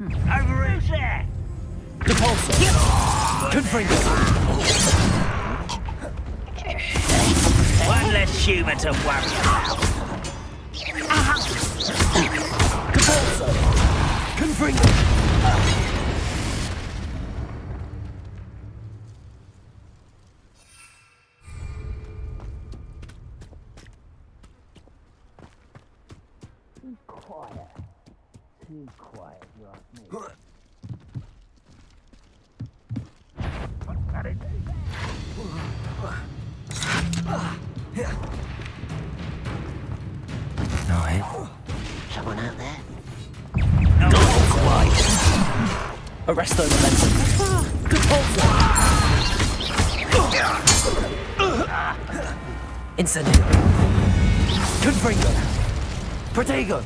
Over it there! Repulsor! Confringo! One less human to worry about. Repulsor! Confringo! Too quiet, you ask me. No. Someone out there? Not quiet! Arresto momentum! Repulsor! Incendio! Confringo! Protego!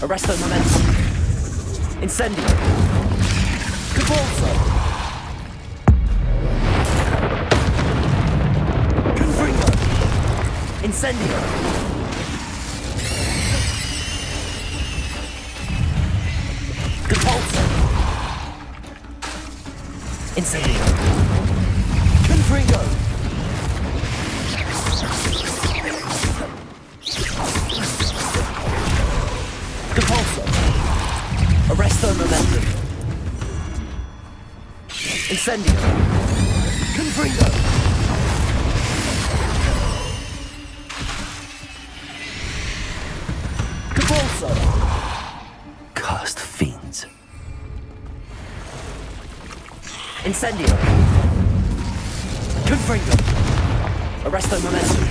Arresto momentum. Incendio. Cabalso. Confringo. Incendio. Cabalso. Incendio. Confringo. Compulso. Arresto momentum. Incendio. Confringo. Compulso. Cursed fiends. Incendio. Confringo. Arresto momentum.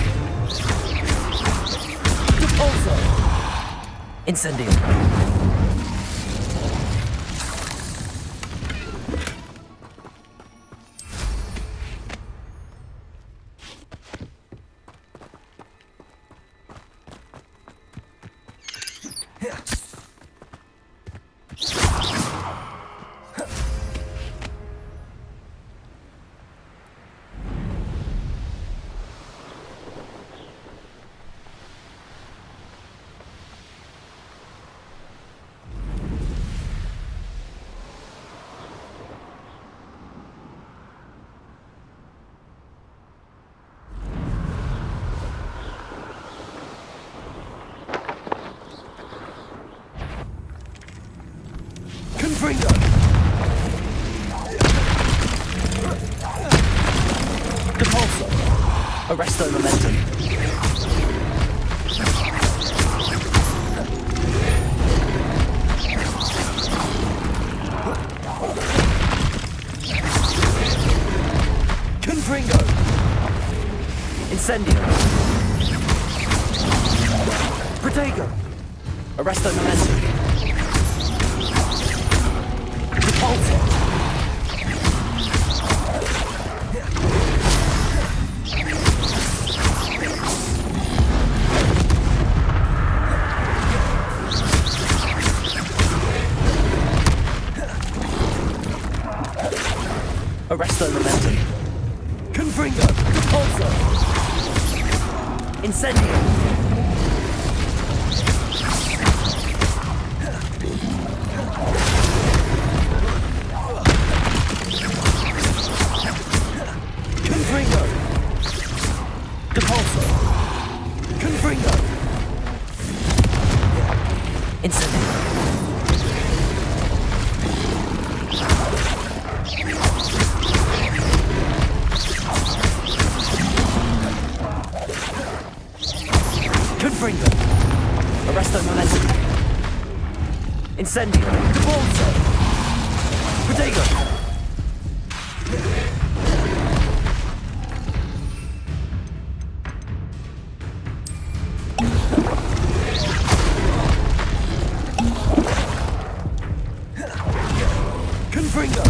Compulso. Incendio. Confringo. Compulso. Arresto momentum. Confringo. Incendio. Protego. Arresto momentum. Compulso. Arresto momentum. Confringo. Compulso. Incendio. Confringo. Compulso. Confringo. Incendio. Confringo. Arresto momentum. Incendio. Compulso. Protego. Confringo.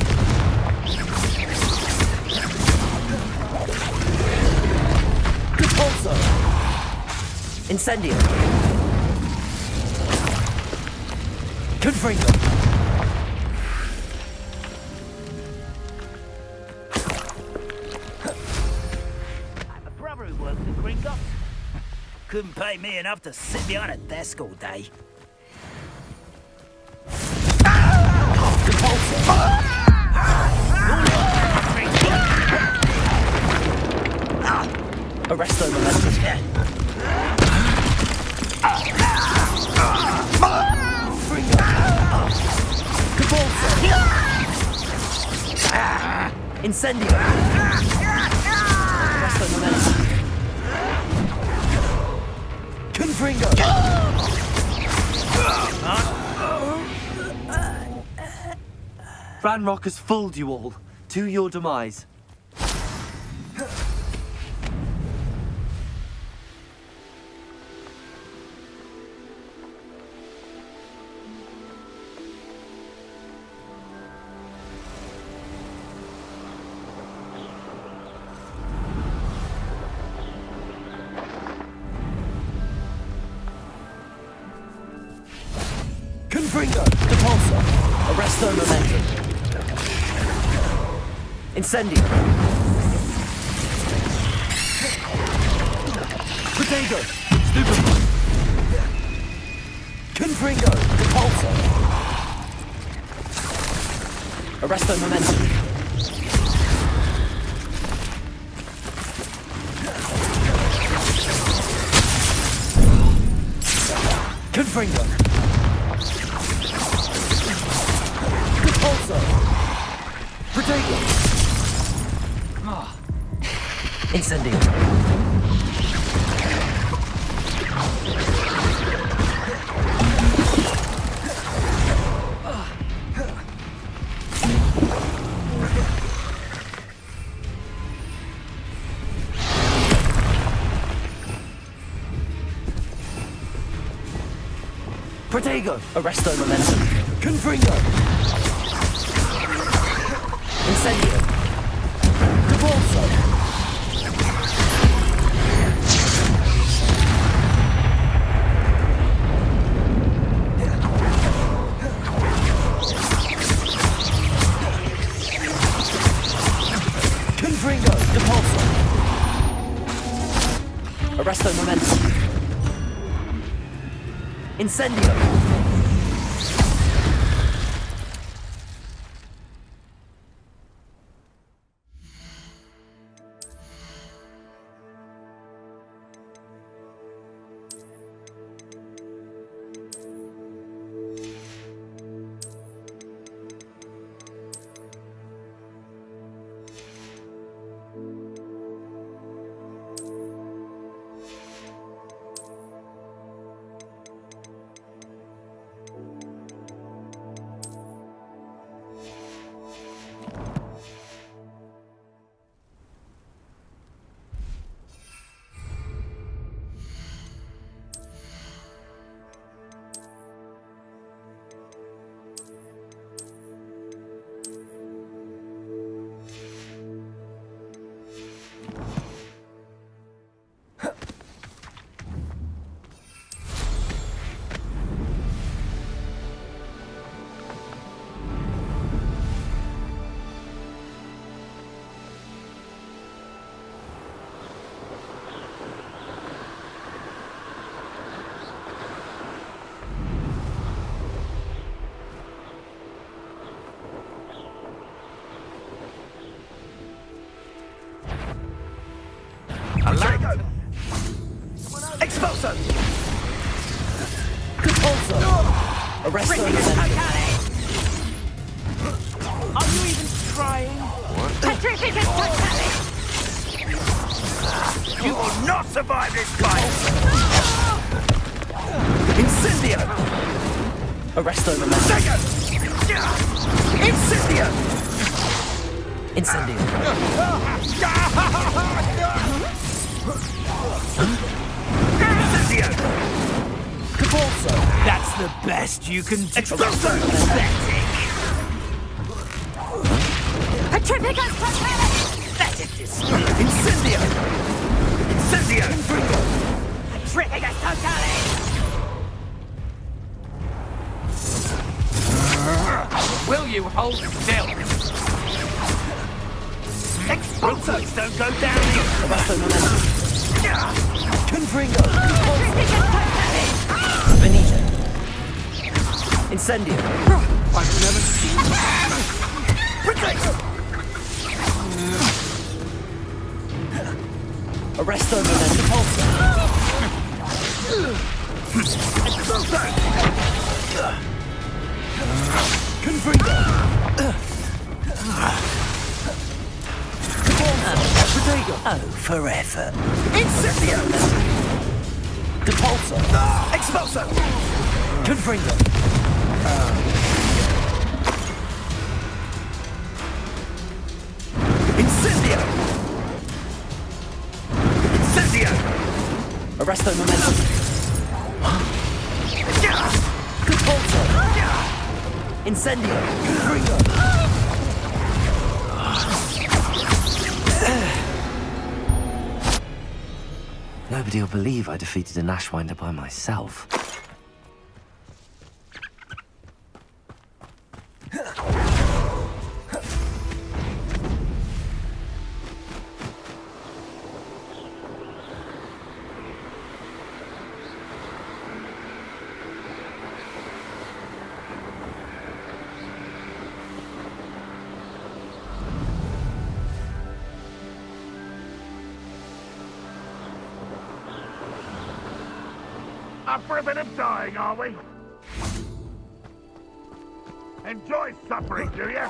Compulso. Incendio. Confringo. I have a brother who works at Gringotts. Couldn't pay me enough to sit behind a desk all day. Arresto momentum. Compulso. Incendio. Arresto momentum. Confringo. Ranrock has fooled you all, to your demise. Confringo. Compulso. Arresto momentum. Incendio. Protego. Stupid. Confringo. Compulso. Arresto momentum. Confringo. Repulsor. Protego. Incendio. Protego. Arresto momentum. Confringo. Incendio. Repulsor. Confringo. Repulsor. Arresto momentum. Incendio. Expulso! Repulsor. Arresto momentum. Are you even trying? You will not survive this fight! Incendio. Arresto momentum. Second! Incendio! Incendio. Incendio! Repulsor. That's the best you can do. Expulso. Pathetic! Pathetic display. Incendio. Incendio! Will you hold still? Expulsos don't go down here! Arresto momentum. Confringo. Benito. Incendio. I've never seen Arresto momentum. Confringo. Protego. Oh, for effort. Incendio. Repulsor. Expulso! Confringo. Incendio! Incendio! Arresto momentum. Repulsor. Incendio. Confringo. Nobody will believe I defeated an Ashwinder by myself. up for a bit of dying, are we? Enjoy suffering, do you?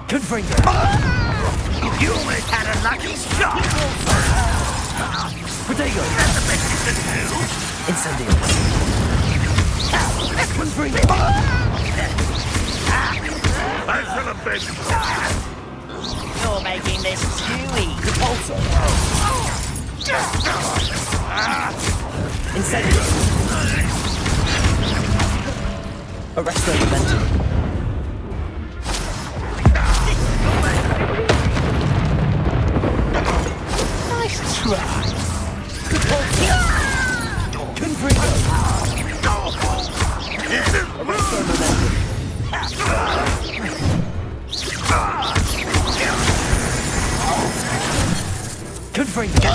Confringo. You almost had a lucky shot! Protego. That's the best you can do! Incendio. Confringo. Thanks for the big... You're making this too easy. Repulsor. Incendio. Arresto Momentum. Nice try. Repulsor. Confringo. Arresto Momentum. Confringo.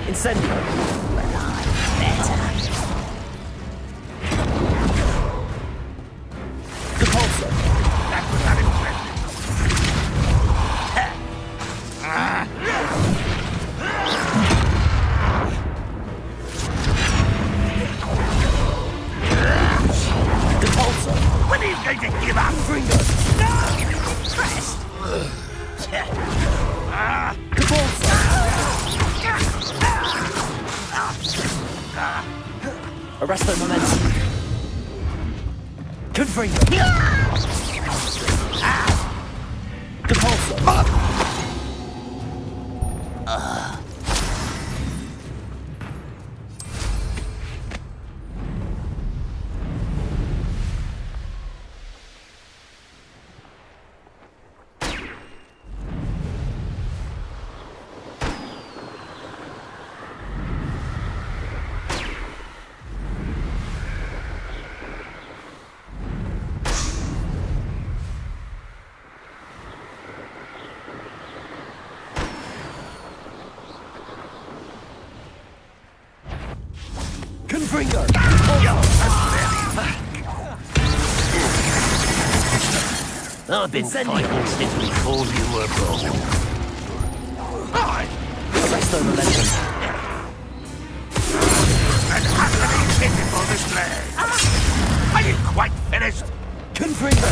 Incendio. Repulsor. Repulsor. When are you going to give up? Confringo. Impressed. Repulsor. Arresto Momentum. Confringo. Repulsor. Confringo. I've been Incendio. fighting since before you were born. Arresto Momentum. An utterly pitiful display. Are you quite finished? Confringo.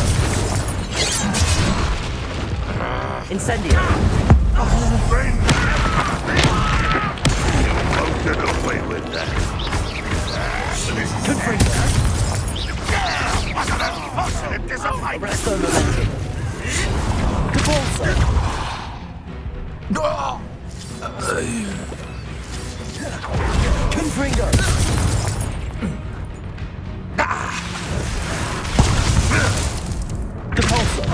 Incendio. Friend! You won't get away with that. Confringo. What an unfortunate disappointment! Arresto Momentum. Repulsor. Confringo. Repulsor.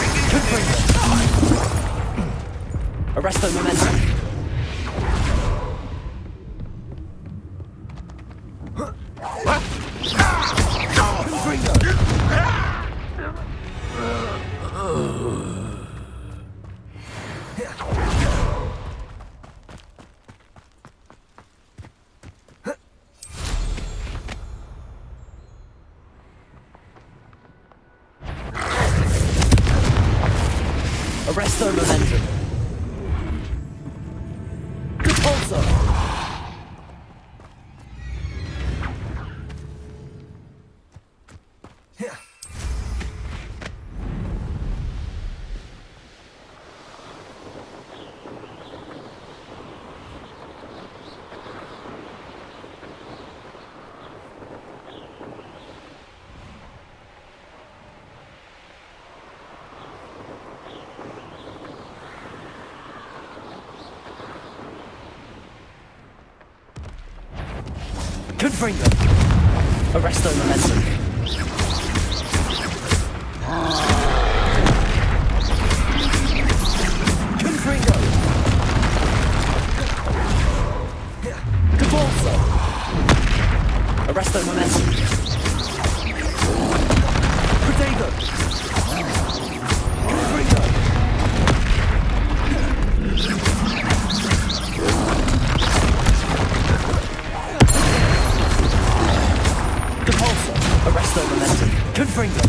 Confringo. Arresto Momentum. Confringo. Arresto Momentum. Repulsor. Confringo. Arresto Momentum. Confringo. Repulsor. Arresto Momentum. Protego. Confringo. Repulsor. Arresto Momentum. Confringo.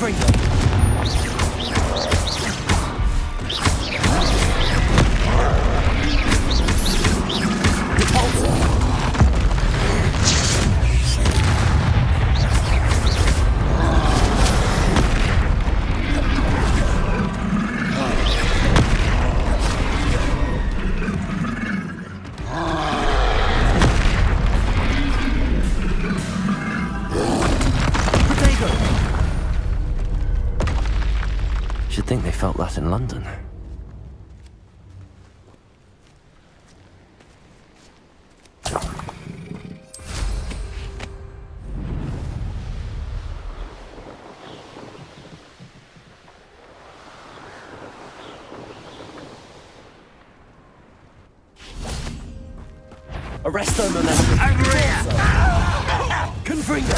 Confringo. Should think they felt that in London. Arresto momentum. Over here! Confringo.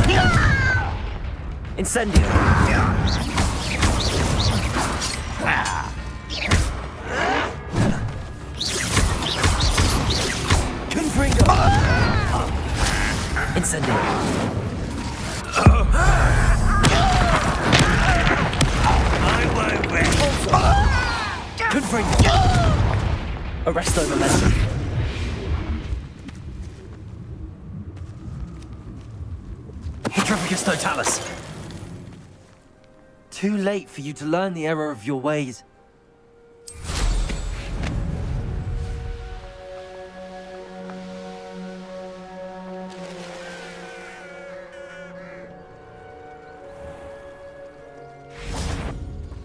Incendio. Confringo. Incendio. I won't rest. Confringo. Arresto momentum. Petrificus totalis. Too late for you to learn the error of your ways.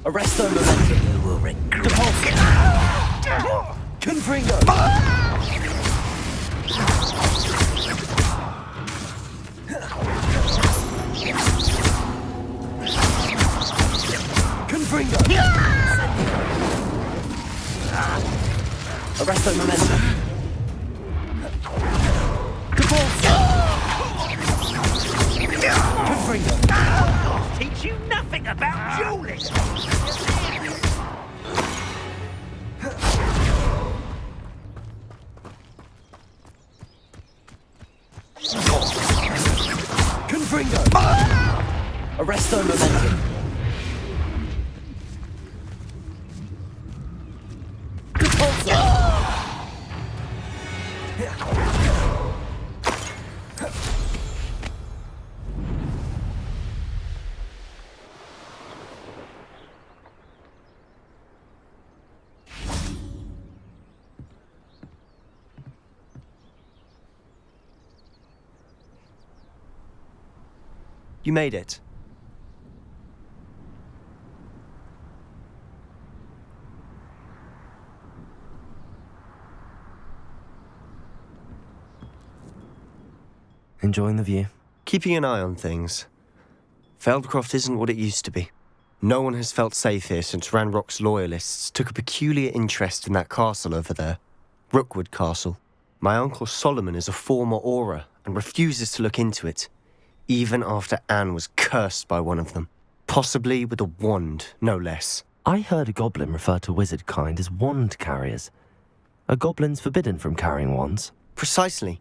Arresto momentum. You will regret. Depulso. Confringo. Confringo. Arresto momentum. Depulso. Confringo. Teach you nothing about dueling. Confringo. Arresto momentum. Depulso. You made it. Enjoying the view? Keeping an eye on things. Feldcroft isn't what it used to be. No one has felt safe here since Ranrock's loyalists took a peculiar interest in that castle over there. Rookwood Castle. My uncle Solomon is a former Auror and refuses to look into it, even after Anne was cursed by one of them. Possibly with a wand, no less. I heard a goblin refer to wizard kind as wand carriers. Are goblins forbidden from carrying wands? Precisely.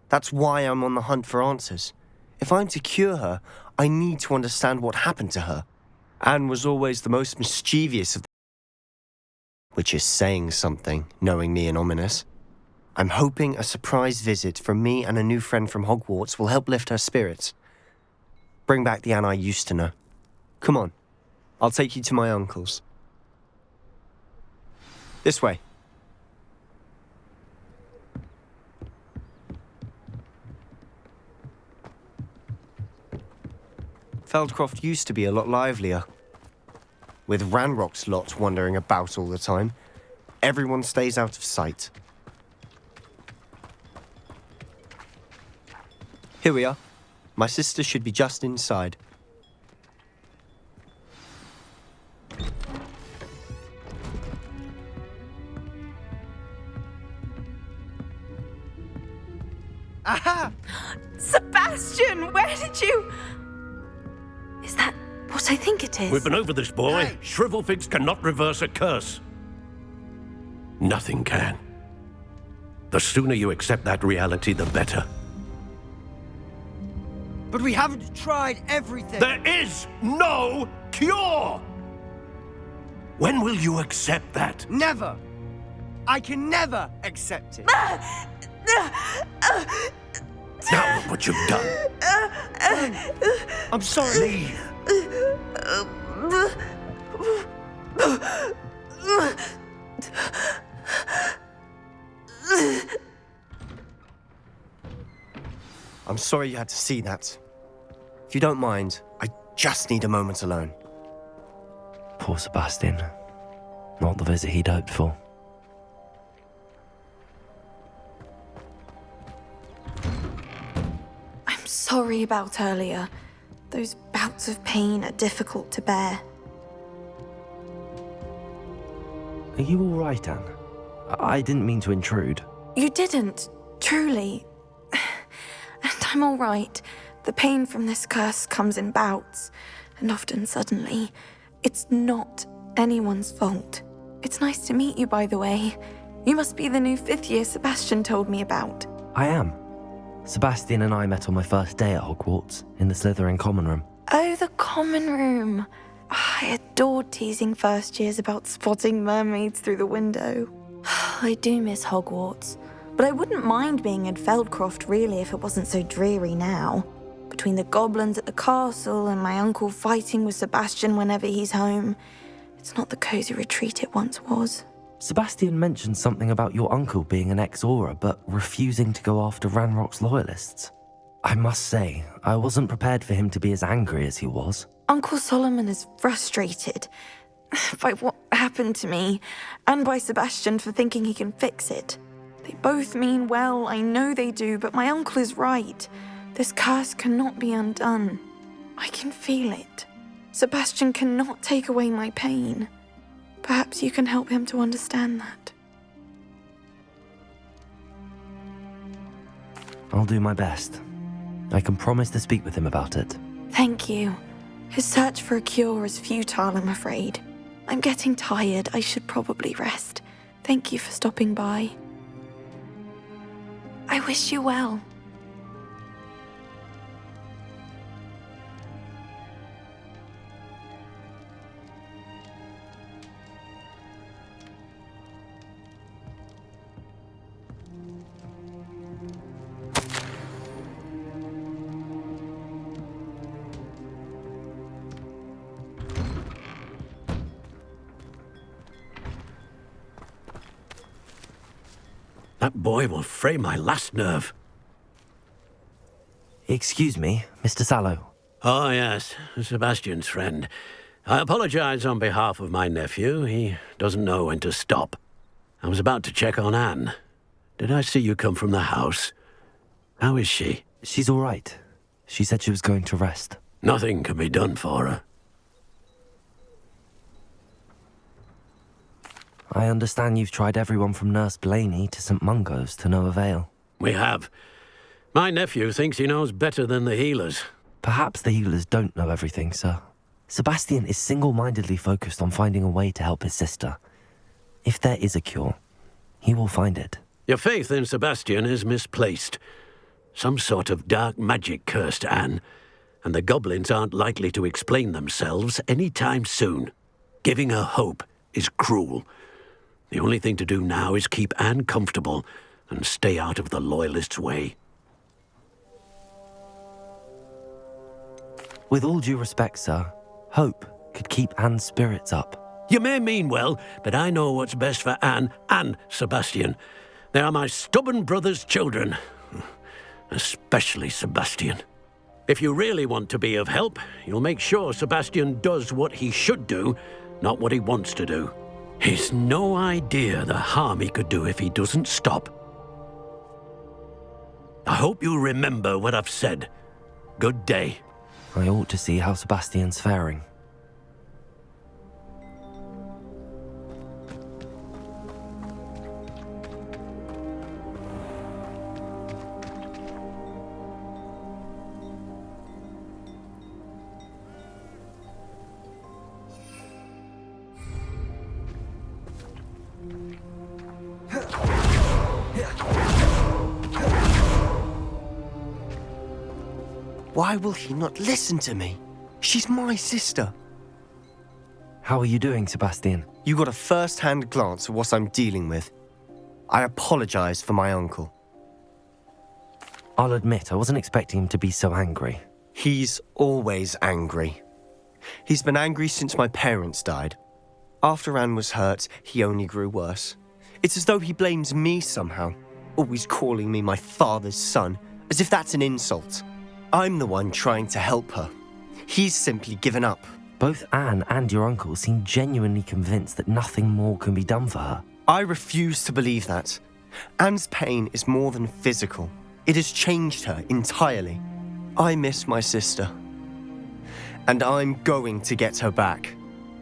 That's why I'm on the hunt for answers. If I'm to cure her, I need to understand what happened to her. Anne was always the most mischievous of them, which is saying something, knowing me and ominous. I'm hoping a surprise visit from me and a new friend from Hogwarts will help lift her spirits. Bring back the Anne I used to know. Come on, I'll take you to my uncle's. This way. Feldcroft used to be a lot livelier. With Ranrock's lot wandering about all the time, everyone stays out of sight. Here we are. My sister should be just inside. Aha! Sebastian, where did you... Is that what I think it is? We've been over this, boy. Shrivelfigs cannot reverse a curse. Nothing can. The sooner you accept that reality, the better. But we haven't tried everything. There is no cure! When will you accept that? Never! I can never accept it. Now look what you've done. I'm sorry. Leave. I'm sorry you had to see that. If you don't mind, I just need a moment alone. Poor Sebastian. Not the visit he'd hoped for. I'm sorry about earlier. Those bouts of pain are difficult to bear. Are you all right, Anne? I didn't mean to intrude. You didn't, truly. And I'm all right. The pain from this curse comes in bouts, and often suddenly. It's not anyone's fault. It's nice to meet you, by the way. You must be the new 5th year Sebastian told me about. I am. Sebastian and I met on my first day at Hogwarts, in the Slytherin common room. Oh, the common room. I adored teasing first years about spotting mermaids through the window. I do miss Hogwarts, but I wouldn't mind being in Feldcroft really if it wasn't so dreary now. Between the goblins at the castle and my uncle fighting with Sebastian whenever he's home, it's not the cosy retreat it once was. Sebastian mentioned something about your uncle being an ex-Auror, but refusing to go after Ranrock's loyalists. I must say, I wasn't prepared for him to be as angry as he was. Uncle Solomon is frustrated by what happened to me, and by Sebastian for thinking he can fix it. They both mean well, I know they do, but my uncle is right. This curse cannot be undone. I can feel it. Sebastian cannot take away my pain. Perhaps you can help him to understand that. I'll do my best. I can promise to speak with him about it. Thank you. His search for a cure is futile, I'm afraid. I'm getting tired. I should probably rest. Thank you for stopping by. I wish you well. That boy will fray my last nerve. Excuse me, Mr. Sallow. Oh, yes, Sebastian's friend. I apologize on behalf of my nephew. He doesn't know when to stop. I was about to check on Anne. Did I see you come from the house? How is she? She's all right. She said she was going to rest. Nothing can be done for her. I understand you've tried everyone from Nurse Blaney to St. Mungo's to no avail. We have. My nephew thinks he knows better than the healers. Perhaps the healers don't know everything, sir. Sebastian is single-mindedly focused on finding a way to help his sister. If there is a cure, he will find it. Your faith in Sebastian is misplaced. Some sort of dark magic cursed Anne, and the goblins aren't likely to explain themselves any time soon. Giving her hope is cruel. The only thing to do now is keep Anne comfortable and stay out of the Loyalists' way. With all due respect, sir, hope could keep Anne's spirits up. You may mean well, but I know what's best for Anne and Sebastian. They are my stubborn brother's children. Especially Sebastian. If you really want to be of help, you'll make sure Sebastian does what he should do, not what he wants to do. He's no idea the harm he could do if he doesn't stop. I hope you remember what I've said. Good day. I ought to see how Sebastian's faring. Why will he not listen to me? She's my sister. How are you doing, Sebastian? You got a first-hand glance at what I'm dealing with. I apologize for my uncle. I'll admit, I wasn't expecting him to be so angry. He's always angry. He's been angry since my parents died. After Anne was hurt, he only grew worse. It's as though he blames me somehow, always calling me my father's son, as if that's an insult. I'm the one trying to help her. He's simply given up. Both Anne and your uncle seem genuinely convinced that nothing more can be done for her. I refuse to believe that. Anne's pain is more than physical. It has changed her entirely. I miss my sister. And I'm going to get her back.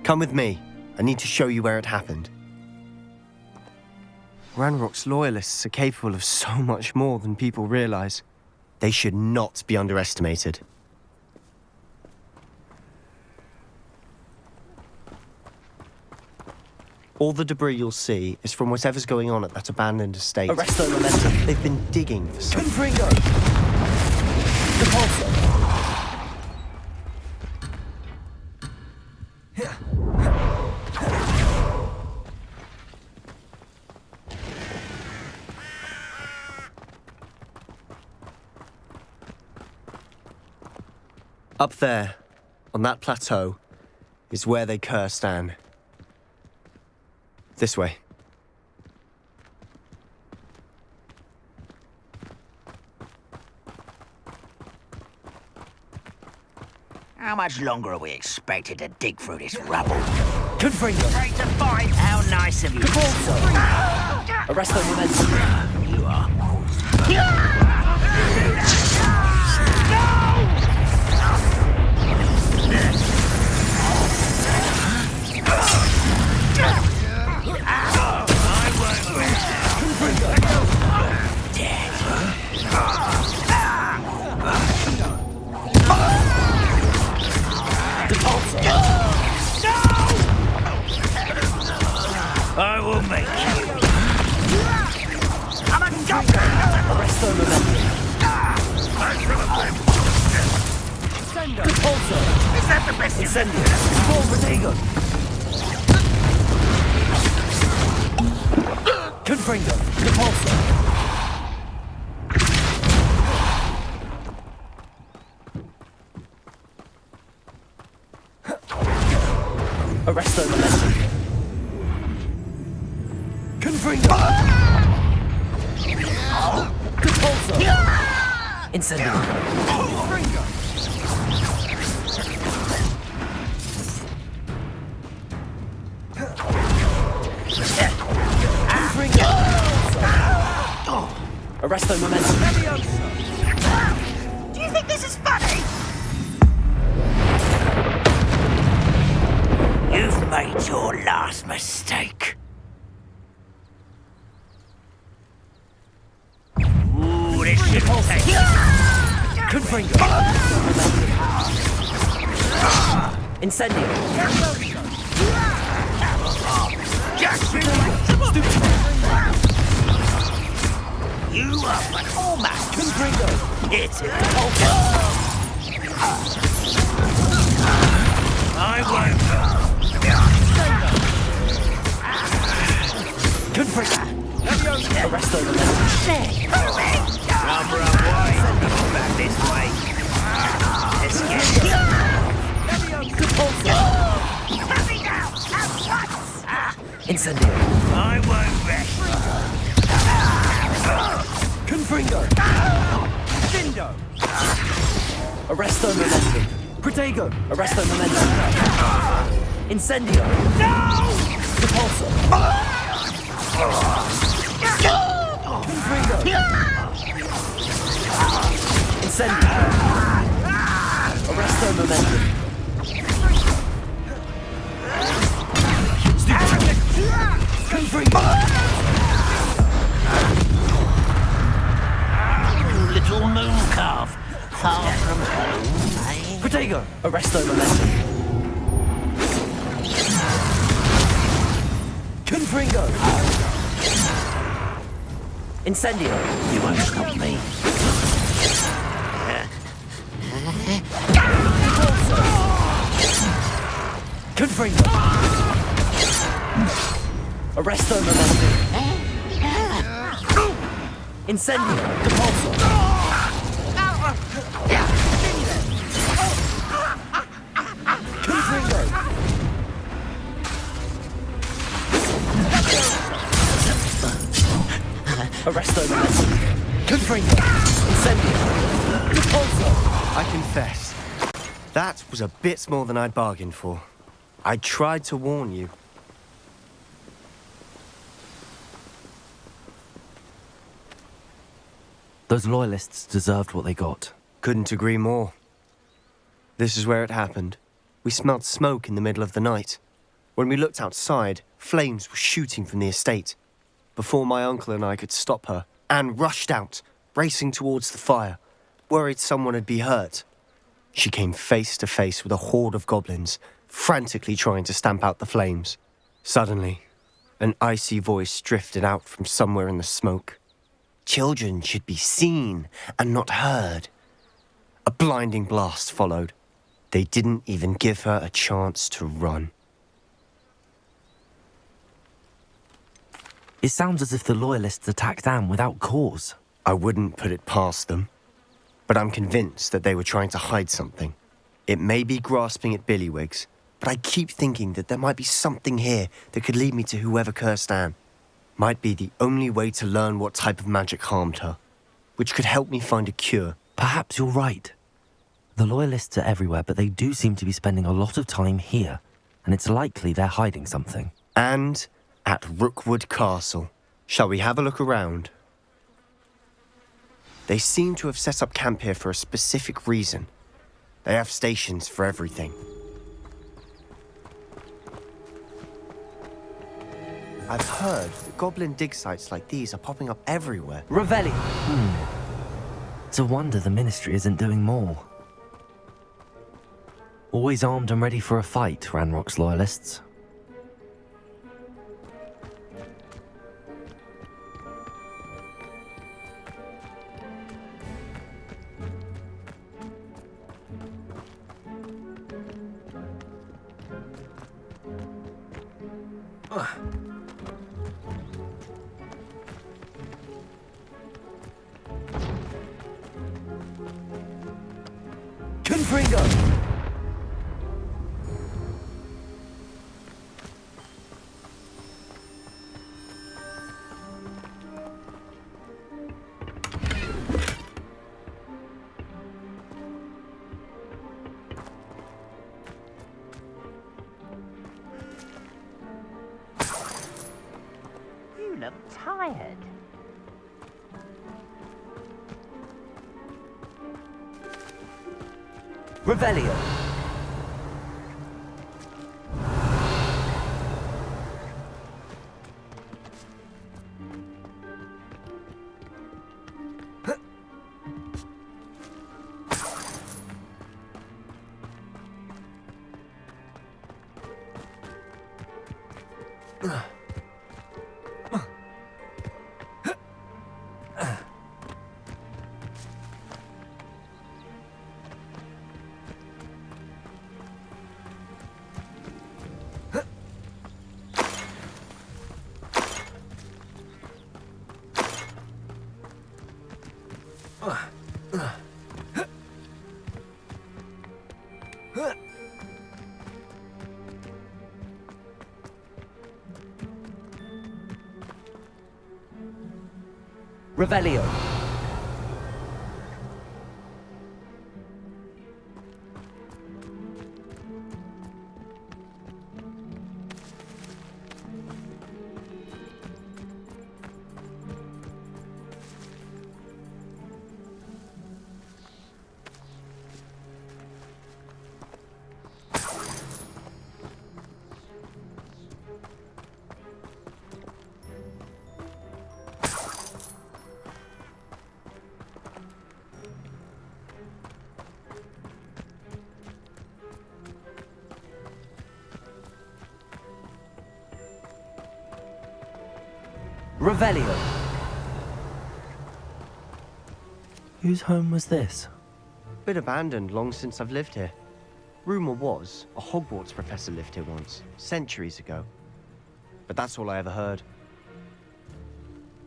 Come with me. I need to show you where it happened. Ranrock's loyalists are capable of so much more than people realize. They should not be underestimated. All the debris you'll see is from whatever's going on at that abandoned estate. Arrest the momentum. They've been digging for something. Confringo. Repulsor. Up there, on that plateau, is where they cursed Anne. This way. How much longer are we expected to dig through this rubble? Confringo. 3 to 5. How nice of you. Repulsor. Arrest the momentum. You are. I will make you. I'm a jumper. Arrest the momentum. Repulsor. Is that the best you can do? Ball Protego. Confringo. Repulsor. Arrest the momentum. Confringo. Repulsor. Incendio. Confringo. Arrest the momentum. Do you think this is funny? You've made your last mistake. Ooh, this should take. Confringo. Incendio. Just you are an all-match. Confringo. It's I won't. Confringo. Arrest the momentum. Rubber away. Back this way. Let's get Incendio. I won't rest. Confringo. Dindo. Arrest the momentum. Protego. Arrest the momentum. Incendio. No! Repulsor. Confringo. Incendio. Arrest the momentum. Confringo. Little moon calf. Far from home, eh? Protego. Arrest the momentum. Confringo. Incendio. You won't stop me. Confringo. Arresto momentum. Incendio. Depulso. Confringo. Arresto momentum. Confringo. Incendio. Depulso. I confess, that was a bit more than I'd bargained for. I tried to warn you. Those loyalists deserved what they got. Couldn't agree more. This is where it happened. We smelled smoke in the middle of the night. When we looked outside, flames were shooting from the estate. Before my uncle and I could stop her, Anne rushed out, racing towards the fire, worried someone had been hurt. She came face to face with a horde of goblins, frantically trying to stamp out the flames. Suddenly, an icy voice drifted out from somewhere in the smoke. Children should be seen and not heard. A blinding blast followed. They didn't even give her a chance to run. It sounds as if the loyalists attacked Anne without cause. I wouldn't put it past them, but I'm convinced that they were trying to hide something. It may be grasping at billywhigs, but I keep thinking that there might be something here that could lead me to whoever cursed Anne. Might be the only way to learn what type of magic harmed her, which could help me find a cure. Perhaps you're right. The loyalists are everywhere, but they do seem to be spending a lot of time here, and it's likely they're hiding something. And at Rookwood Castle. Shall we have a look around? They seem to have set up camp here for a specific reason. They have stations for everything. I've heard that goblin dig sites like these are popping up everywhere. Revelio. It's a wonder the Ministry isn't doing more. Always armed and ready for a fight, Ranrock's loyalists. Confringo. You look tired. Revelio. Revelio. Revelio. Whose home was this? Been abandoned long since I've lived here. Rumour was a Hogwarts professor lived here once, centuries ago. But that's all I ever heard.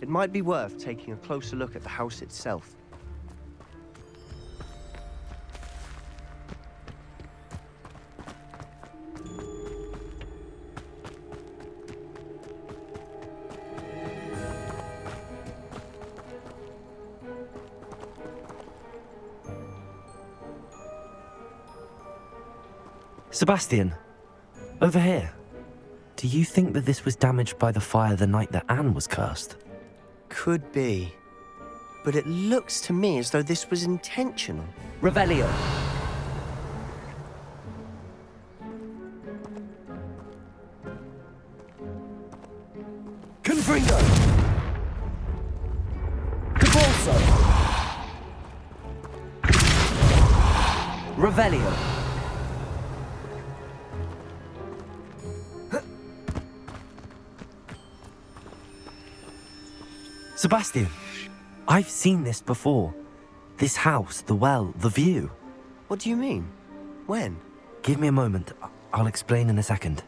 it might be worth taking a closer look at the house itself. Sebastian, over here. Do you think that this was damaged by the fire the night that Anne was cursed? Could be. But it looks to me as though this was intentional. Revelio. Confringo. Cabalso. Revelio. Sebastian, I've seen this before. This house, the well, the view. What do you mean? When? Give me a moment. I'll explain in a second.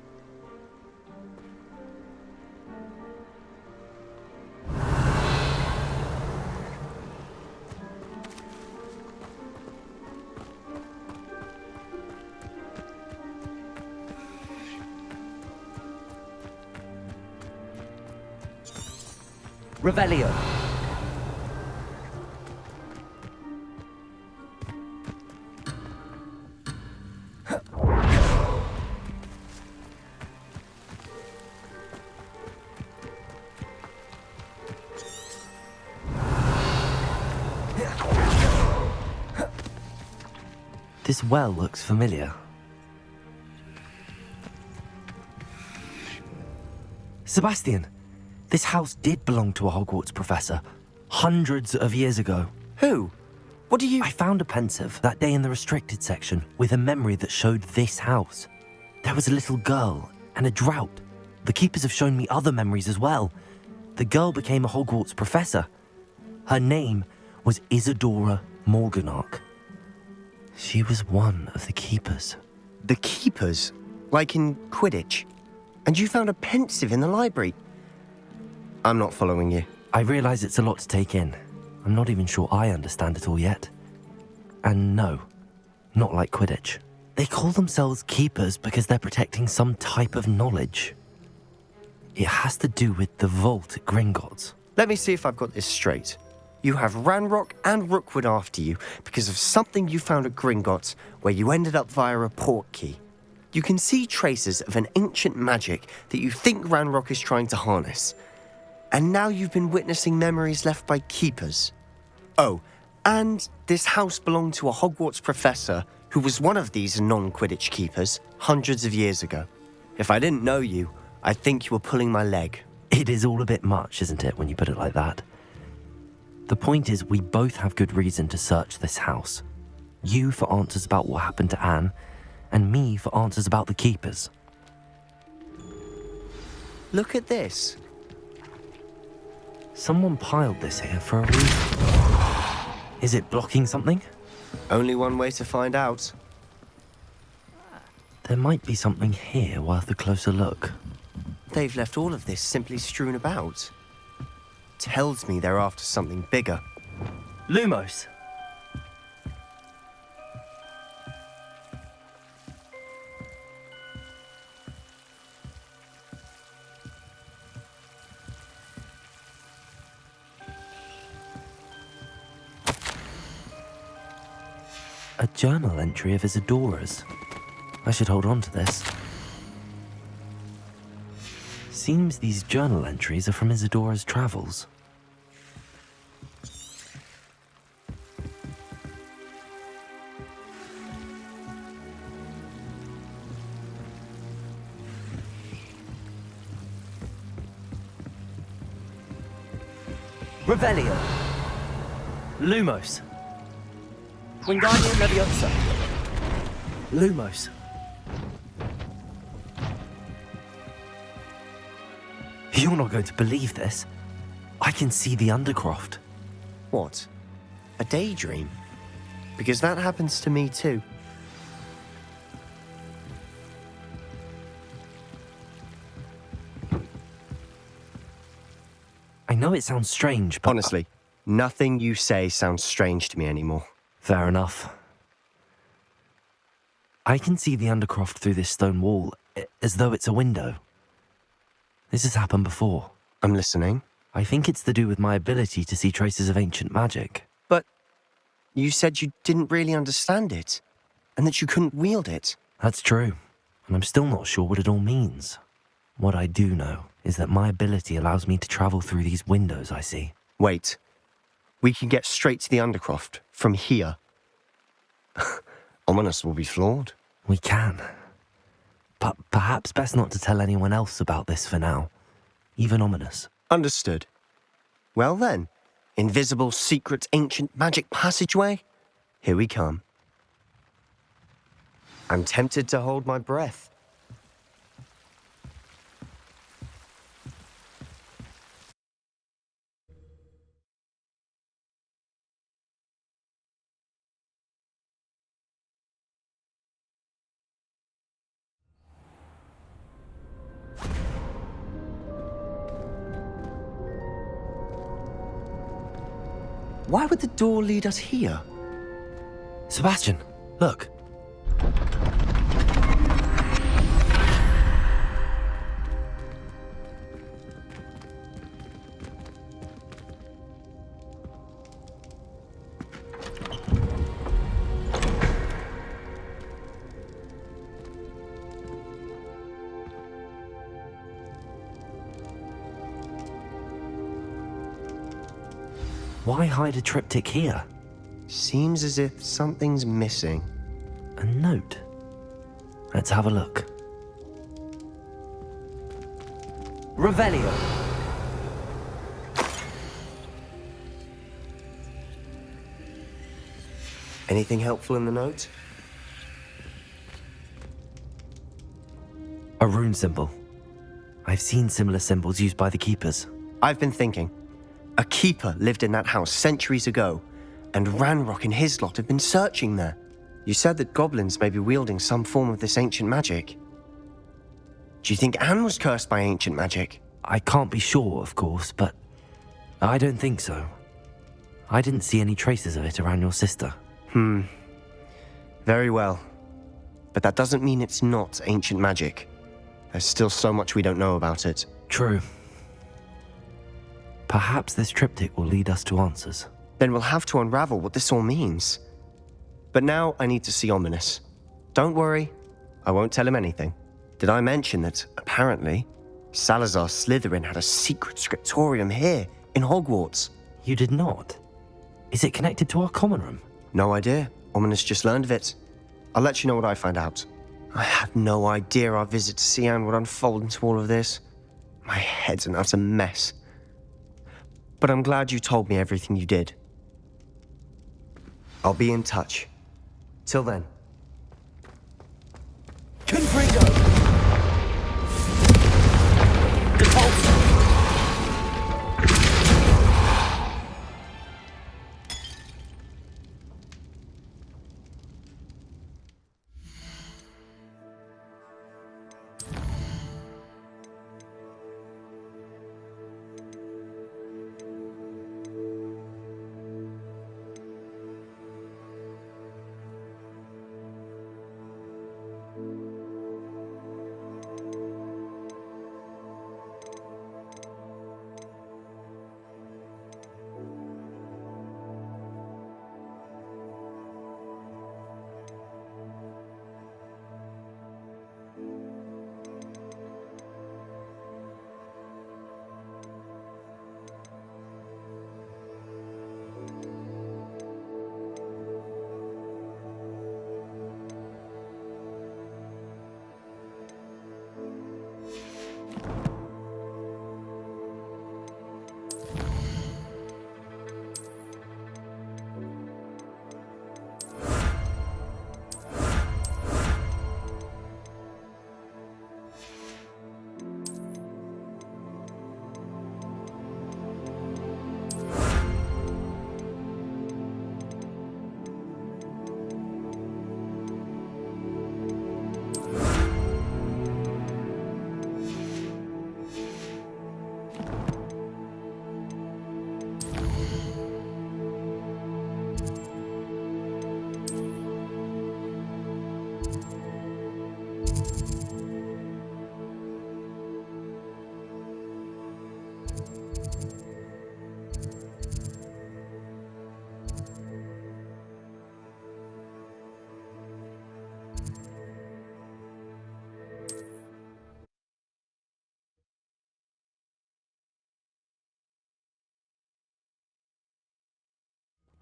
Revelio. This well looks familiar. Sebastian, this house did belong to a Hogwarts professor, hundreds of years ago. Who? What do you... I found a pensive that day in the restricted section with a memory that showed this house. There was a little girl and a drought. The keepers have shown me other memories as well. The girl became a Hogwarts professor. Her name was Isadora Morganach. She was one of the keepers. The keepers? Like in Quidditch? And you found a pensive in the library? I'm not following you. I realize it's a lot to take in. I'm not even sure I understand it all yet. And no, not like Quidditch. They call themselves keepers because they're protecting some type of knowledge. It has to do with the vault at Gringotts. Let me see if I've got this straight. You have Ranrock and Rookwood after you because of something you found at Gringotts where you ended up via a portkey. You can see traces of an ancient magic that you think Ranrock is trying to harness. And now you've been witnessing memories left by keepers. Oh, and this house belonged to a Hogwarts professor who was one of these non-Quidditch keepers hundreds of years ago. If I didn't know you, I'd think you were pulling my leg. It is all a bit much, isn't it, when you put it like that? The point is, we both have good reason to search this house. You for answers about what happened to Anne, and me for answers about the keepers. Look at this. Someone piled this here for a reason. Is it blocking something? Only one way to find out. There might be something here worth a closer look. They've left all of this simply strewn about. Tells me they're after something bigger. Lumos! A journal entry of Isadora's. I should hold on to this. Seems these journal entries are from Isadora's travels. Revelio. Lumos! Wingardium Leviosa. Lumos! You're not going to believe this. I can see the Undercroft. What? A daydream? Because that happens to me too. I know know it sounds strange, but... Honestly, nothing you say sounds strange to me anymore. Fair enough. I can see the Undercroft through this stone wall, as though it's a window. This has happened before. I'm listening. I think it's to do with my ability to see traces of ancient magic. But you said you didn't really understand it, and that you couldn't wield it. That's true, and I'm still not sure what it all means. What I do know is that my ability allows me to travel through these windows I see. Wait. We can get straight to the Undercroft from here. Ominous will be floored. We can. But perhaps best not to tell anyone else about this for now. Even Ominous. Understood. Well then, invisible, secret, ancient magic passageway? Here we come. I'm tempted to hold my breath. Why would the door lead us here? Sebastian, look. Why hide a triptych here? Seems as if something's missing. A note. Let's have a look. Revelio. Anything helpful in the note? A rune symbol. I've seen similar symbols used by the keepers. I've been thinking. A keeper lived in that house centuries ago, and Ranrock and his lot have been searching there. You said that goblins may be wielding some form of this ancient magic. Do you think Anne was cursed by ancient magic? I can't be sure, of course, but I don't think so. I didn't see any traces of it around your sister. Very well. But that doesn't mean it's not ancient magic. There's still so much we don't know about it. True. Perhaps this triptych will lead us to answers. Then we'll have to unravel what this all means. But now I need to see Ominous. Don't worry, I won't tell him anything. Did I mention that, apparently, Salazar Slytherin had a secret scriptorium here in Hogwarts? You did not? Is it connected to our common room? No idea. Ominous just learned of it. I'll let you know what I find out. I had no idea our visit to Cian would unfold into all of this. My head's an utter mess. But I'm glad you told me everything you did. I'll be in touch. Till then. Confringo! Depulso!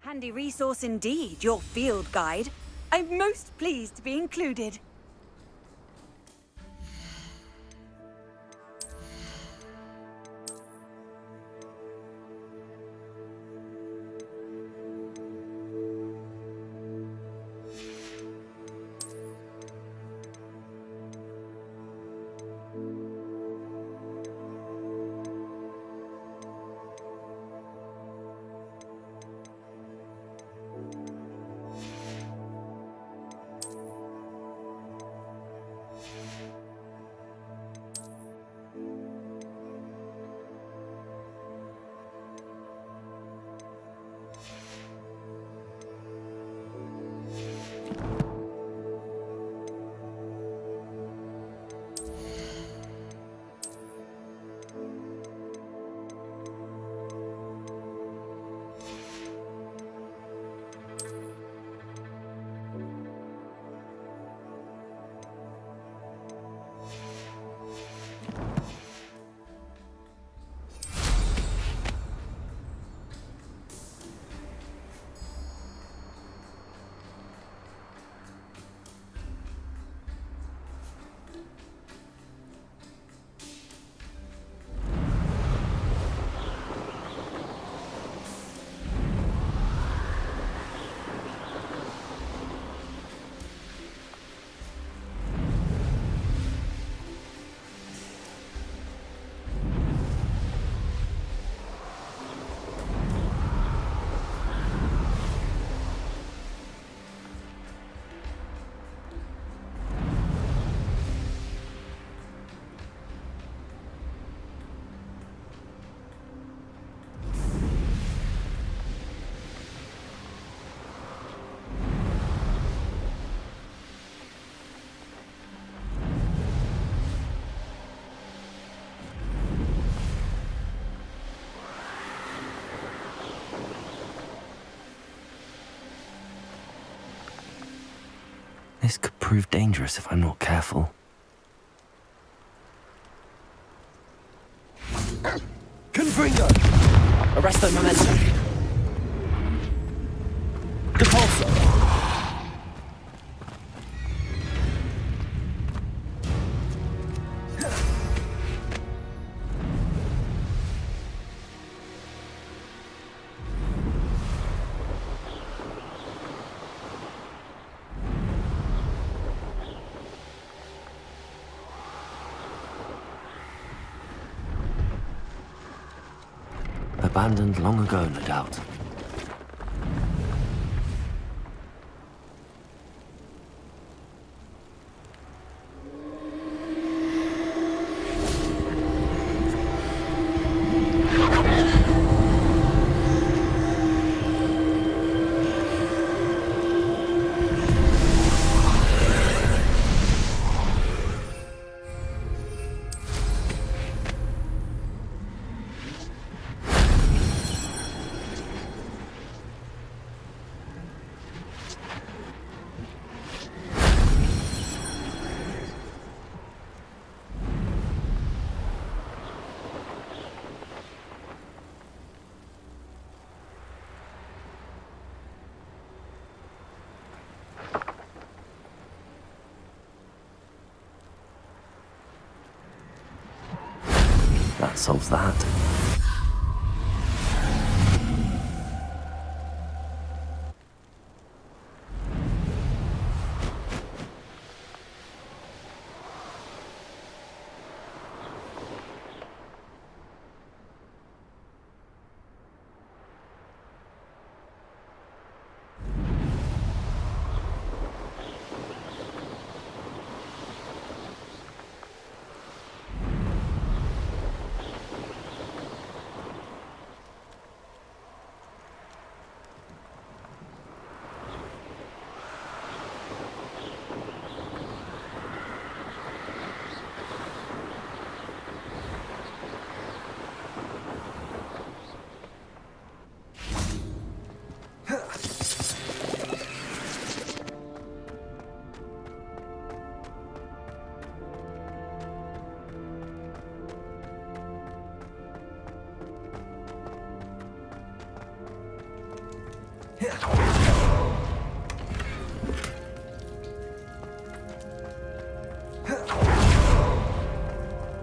Handy resource indeed, your field guide. I'm most pleased to be included. This could prove dangerous if I'm not careful. Confringo! Arresto momentum. Depulso! Abandoned long ago, no doubt. That solves that.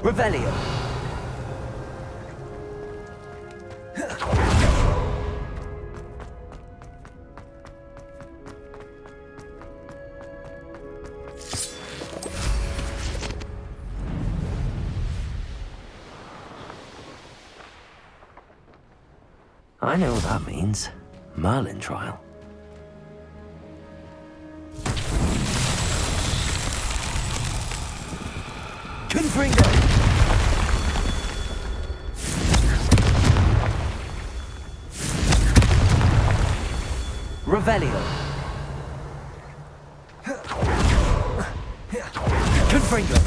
Revelio. I know what that means. Merlin trial. Confringo! Revelio. Confringo!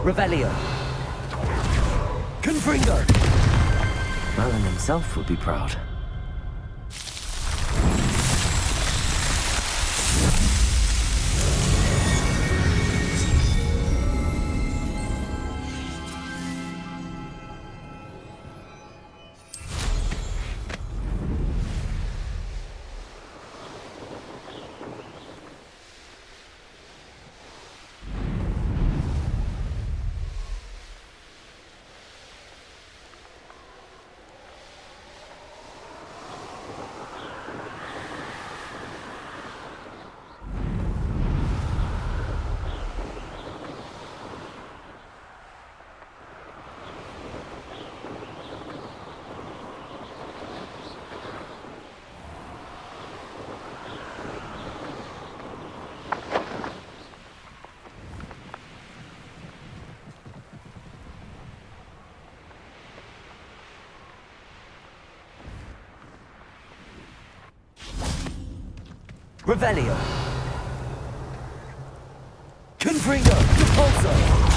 Revelio. Confringo! Merlin himself would be proud. Revelio! Confringo! Repulso!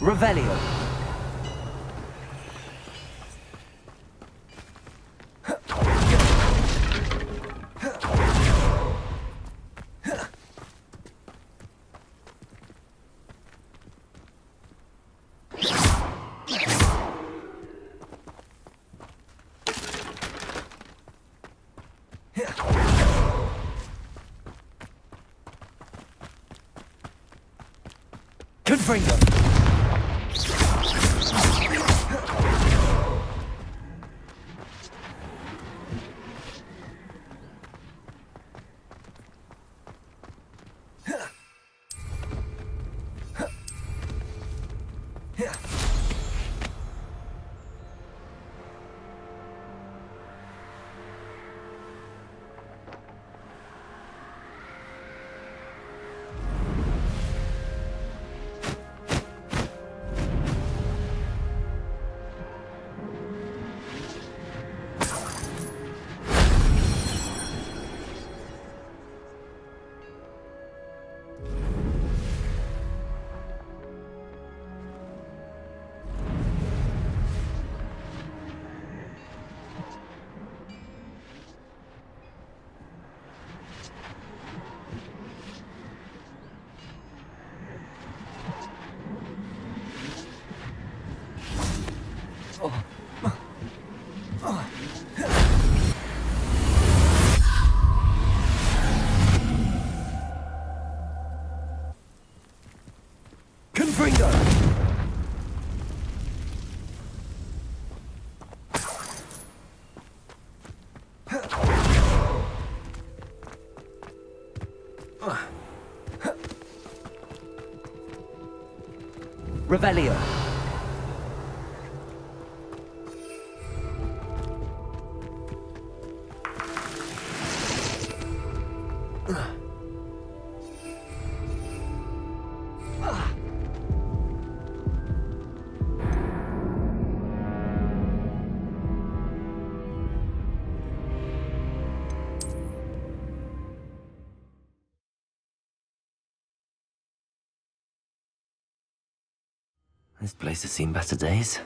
Revelio. Confringo. Confringo. Revelio. This place has seen better days.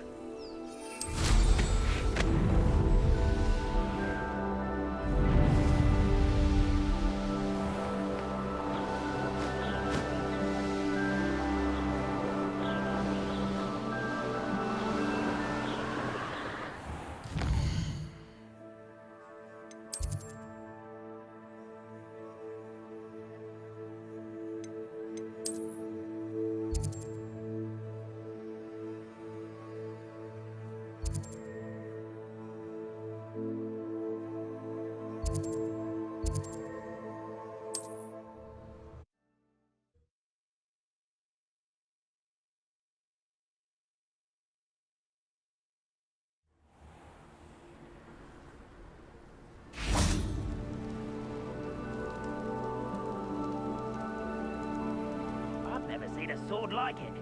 I've never seen a sword like it.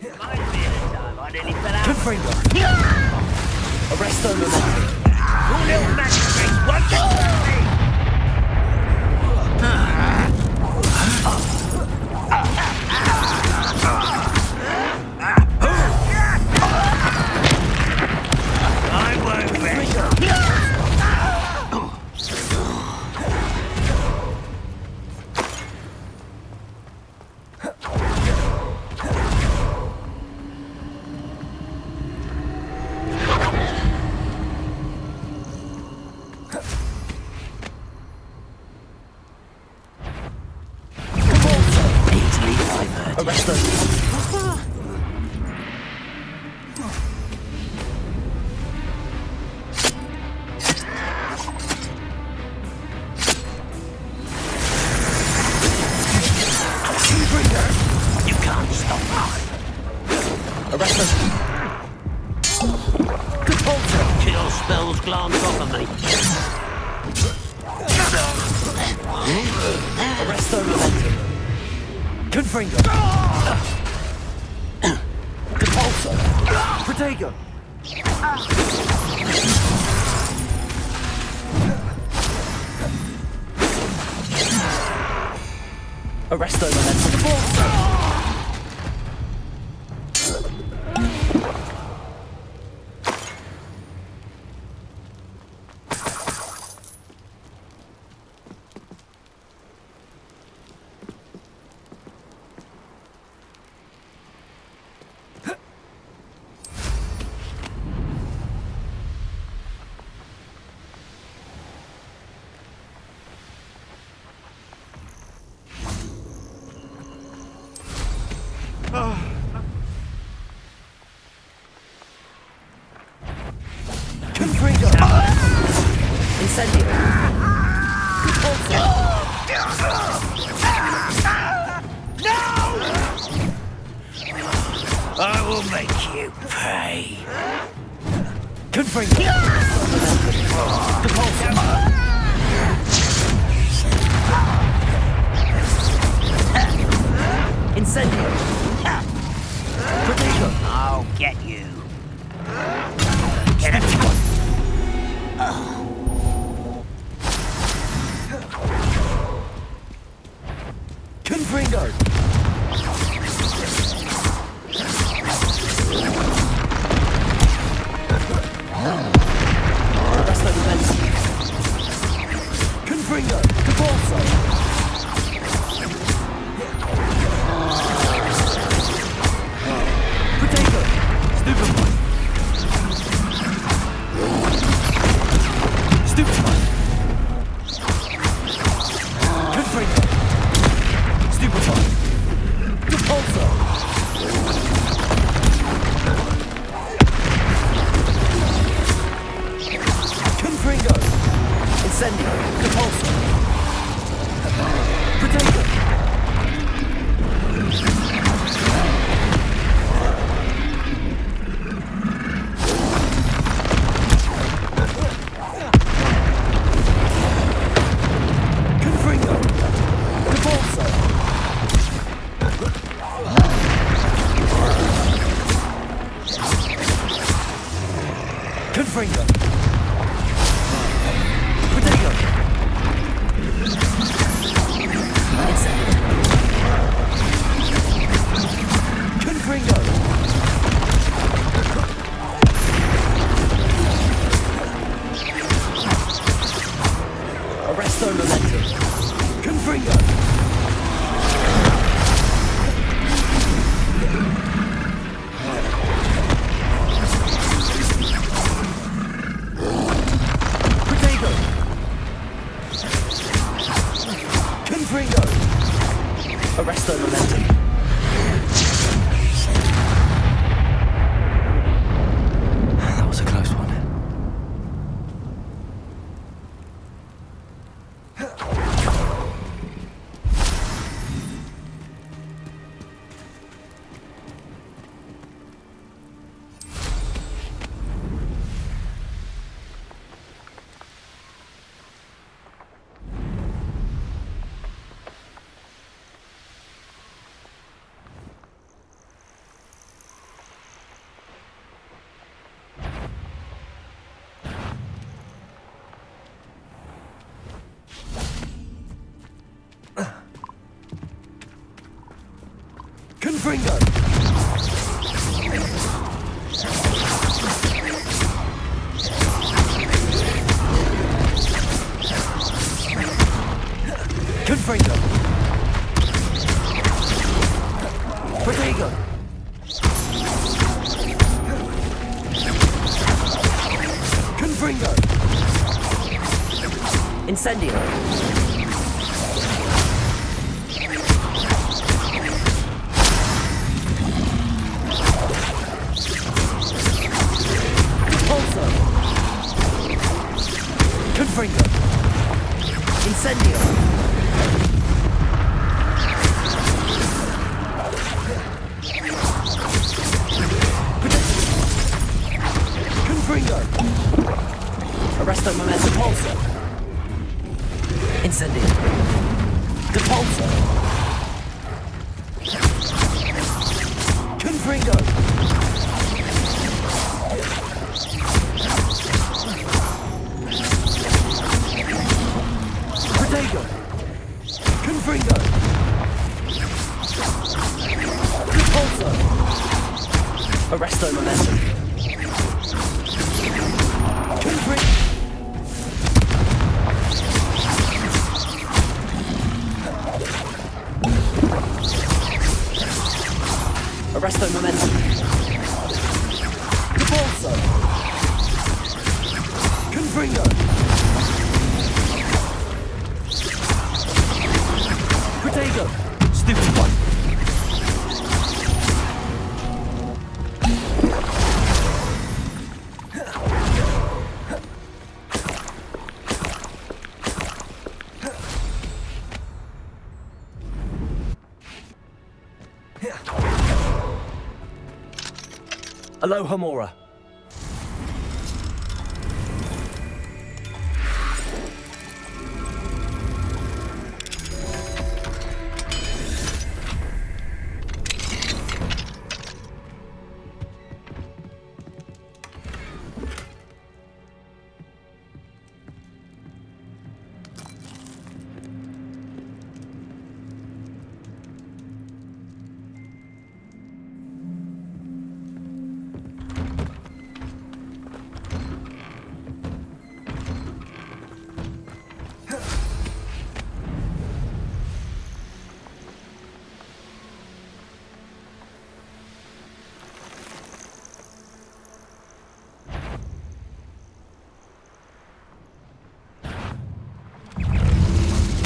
Reminds me of the time I nearly fell out. Confringo. Arresto Memento. Your little magic tricks won't get through me! I won't rest. Arresto. You can't stop us. Arresto. Control. Kill spells glance off of me. Arresto Memento. Confringo. Compulso. Protego. Arresto momentum. Confringo! Incendio. I will make you pay. Confringo. Incendio. Protego. I'll get you. Get it. Confringo. Arresto momentum. Confringo. Capolso. Protego. Stupefy. Stupefy. Confringo. Stupefy. Capolso. Confringo. Incendio. Capolso. Protego. Confringo. Capolso. Confringo. Protego. Incendio. Confringo. Arresto momentum. Confringo. Protego. Confringo. Arresto momentum. That was a close one. Confringo. Confringo. Protego. Confringo. Incendio. Pulso. Confringo. Incendio. Confringo. Arresto momentum pulso. Incendio. Depulso. Confringo. Protego. Confringo. Repulsor! Arresto momentum. Confringo! Arresto momentum. Repulsor! Confringo! Protego! Stupid one! Aloha Mora.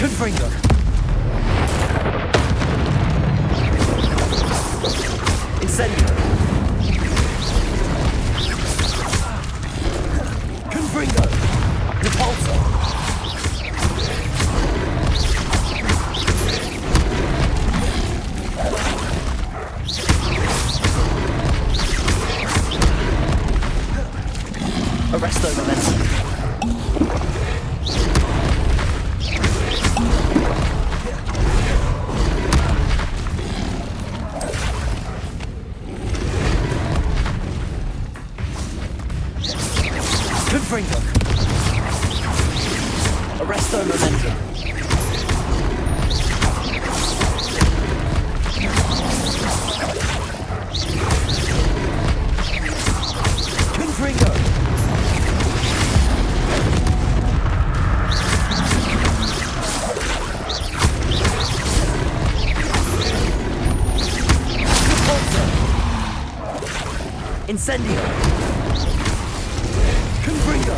Confringo! Incendio! Confringo! Repulsor! Arresto momentum. Confringo! Arresto momentum. Confringo! Repulsor! Incendio! Confringo!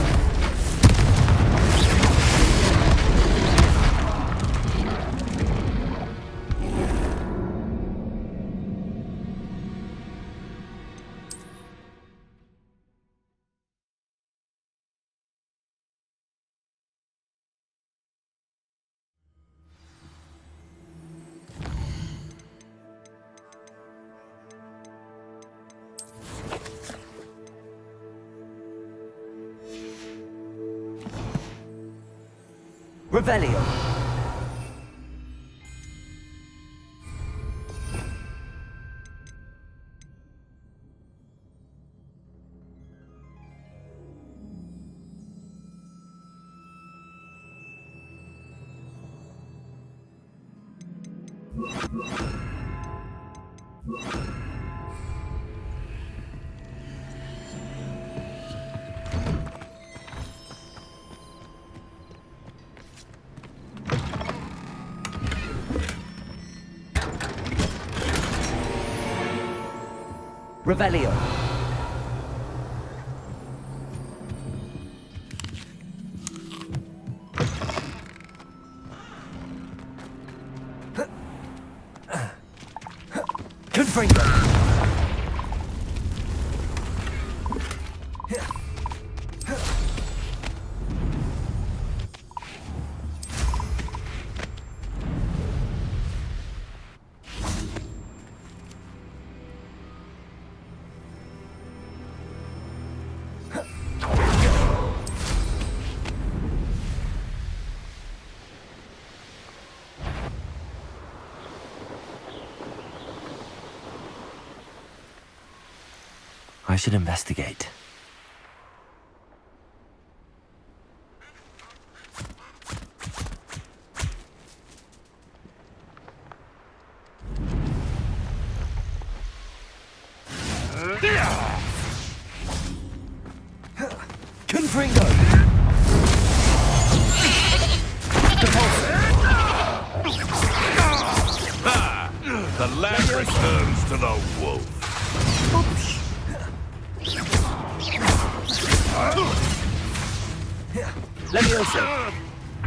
Revelio! Revelio! Confringo! I should investigate.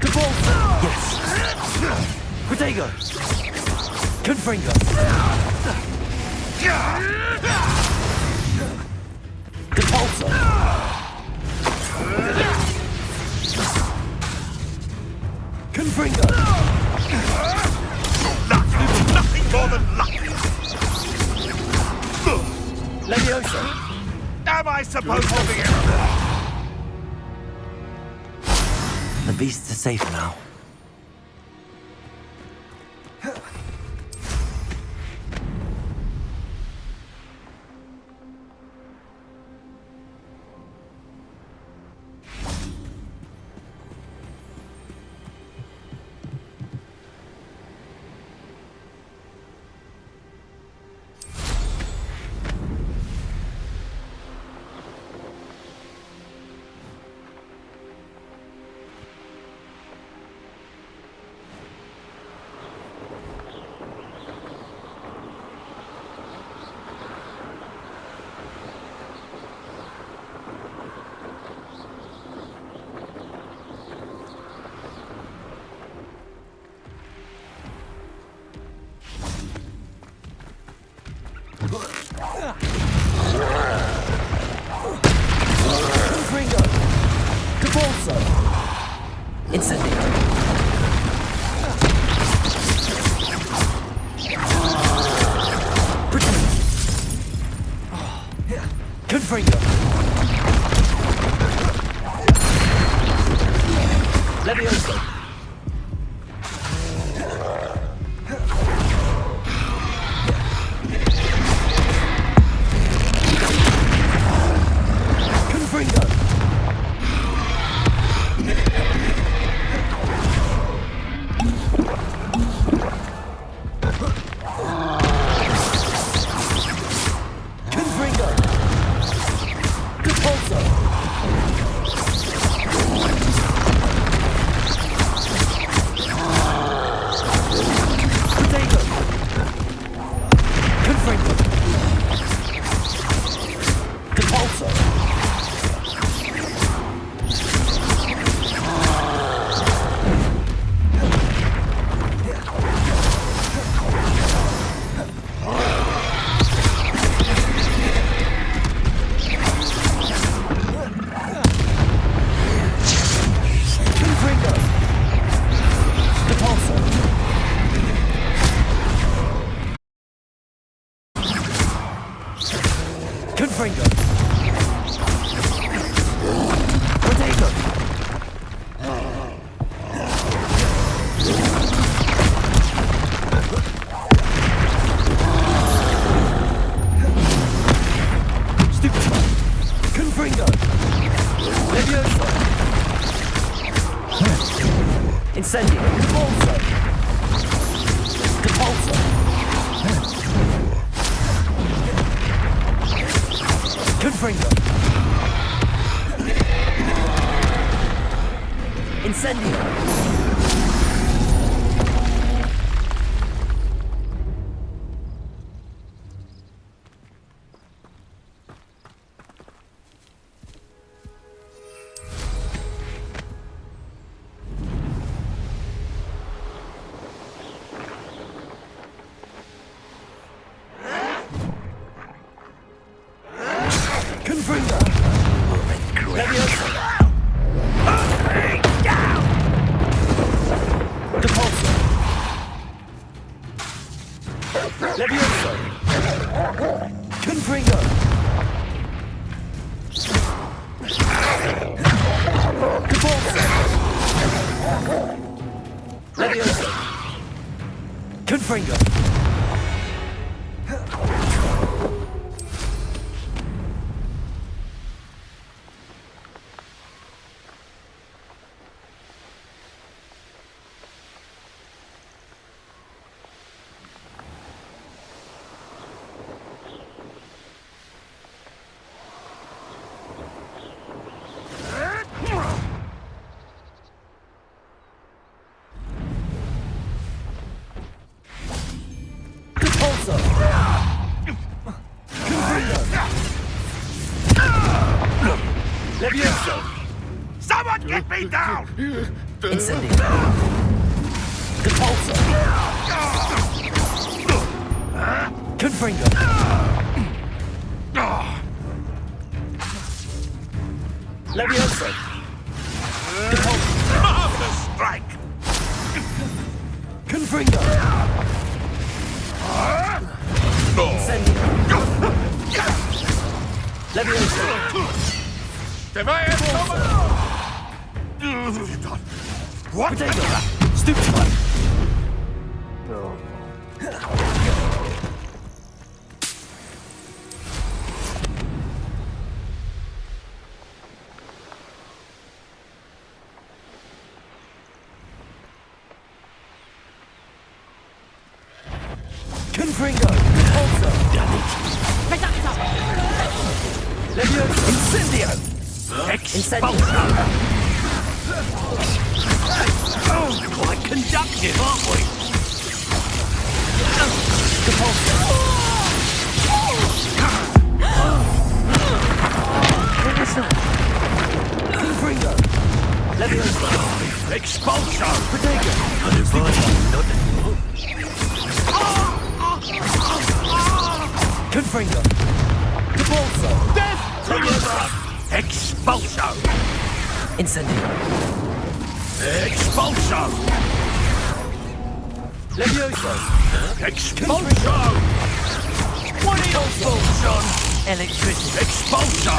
Devolver! Yes! Protego! Confringo! Depulso! Confringo! Nothing more than luck! Levioso! Am I supposed to be... The beasts are safe now. Confringo! Depulso! Incendio! Confringo! Levioso! Confringo! Confringo! Depulso! Protego! Confringo! Depulso! Confringo! Depulso! Confringo! Protego! Stupefy! Confringo! Levioso! Incendio! Depulso! Depulso! Confringo! Incendio! Confringo! Levioso! Depulso! Levioso! Confringo! Depulso! Levioso! Confringo! Keep me down! Incendio. Depulso. Confringo. Levioso. Depulso. Marvelous strike! Confringo. Incendio. Levioso. What? Potato. Stupefy. Confringo. Repulsor. Damn it. Levioso. Incendio. Incendio. Quite conductive, aren't we? Repulsor. What was that? Confringo. Levioso. Expulso! Potato. Confringo. Repulsor. Expulso! Incendio. Expulso! Levioso. Expulso! What are your thoughts on Electricity. expulso?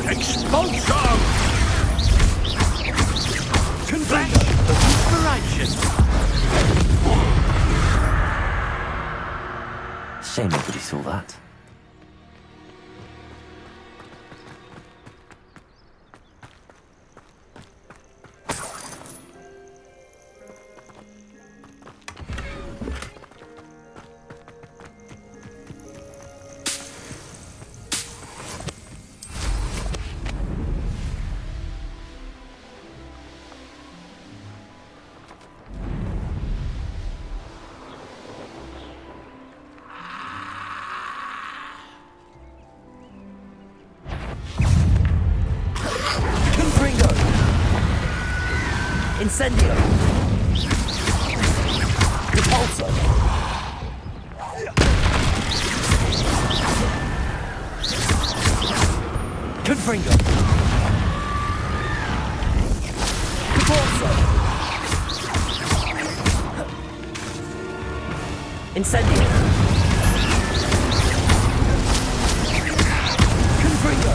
Expulso! Confringo. Inspiration! Shame nobody saw that. Confringo. Incendio. Repulsor. Confringo. Repulsor. Incendio. Confringo.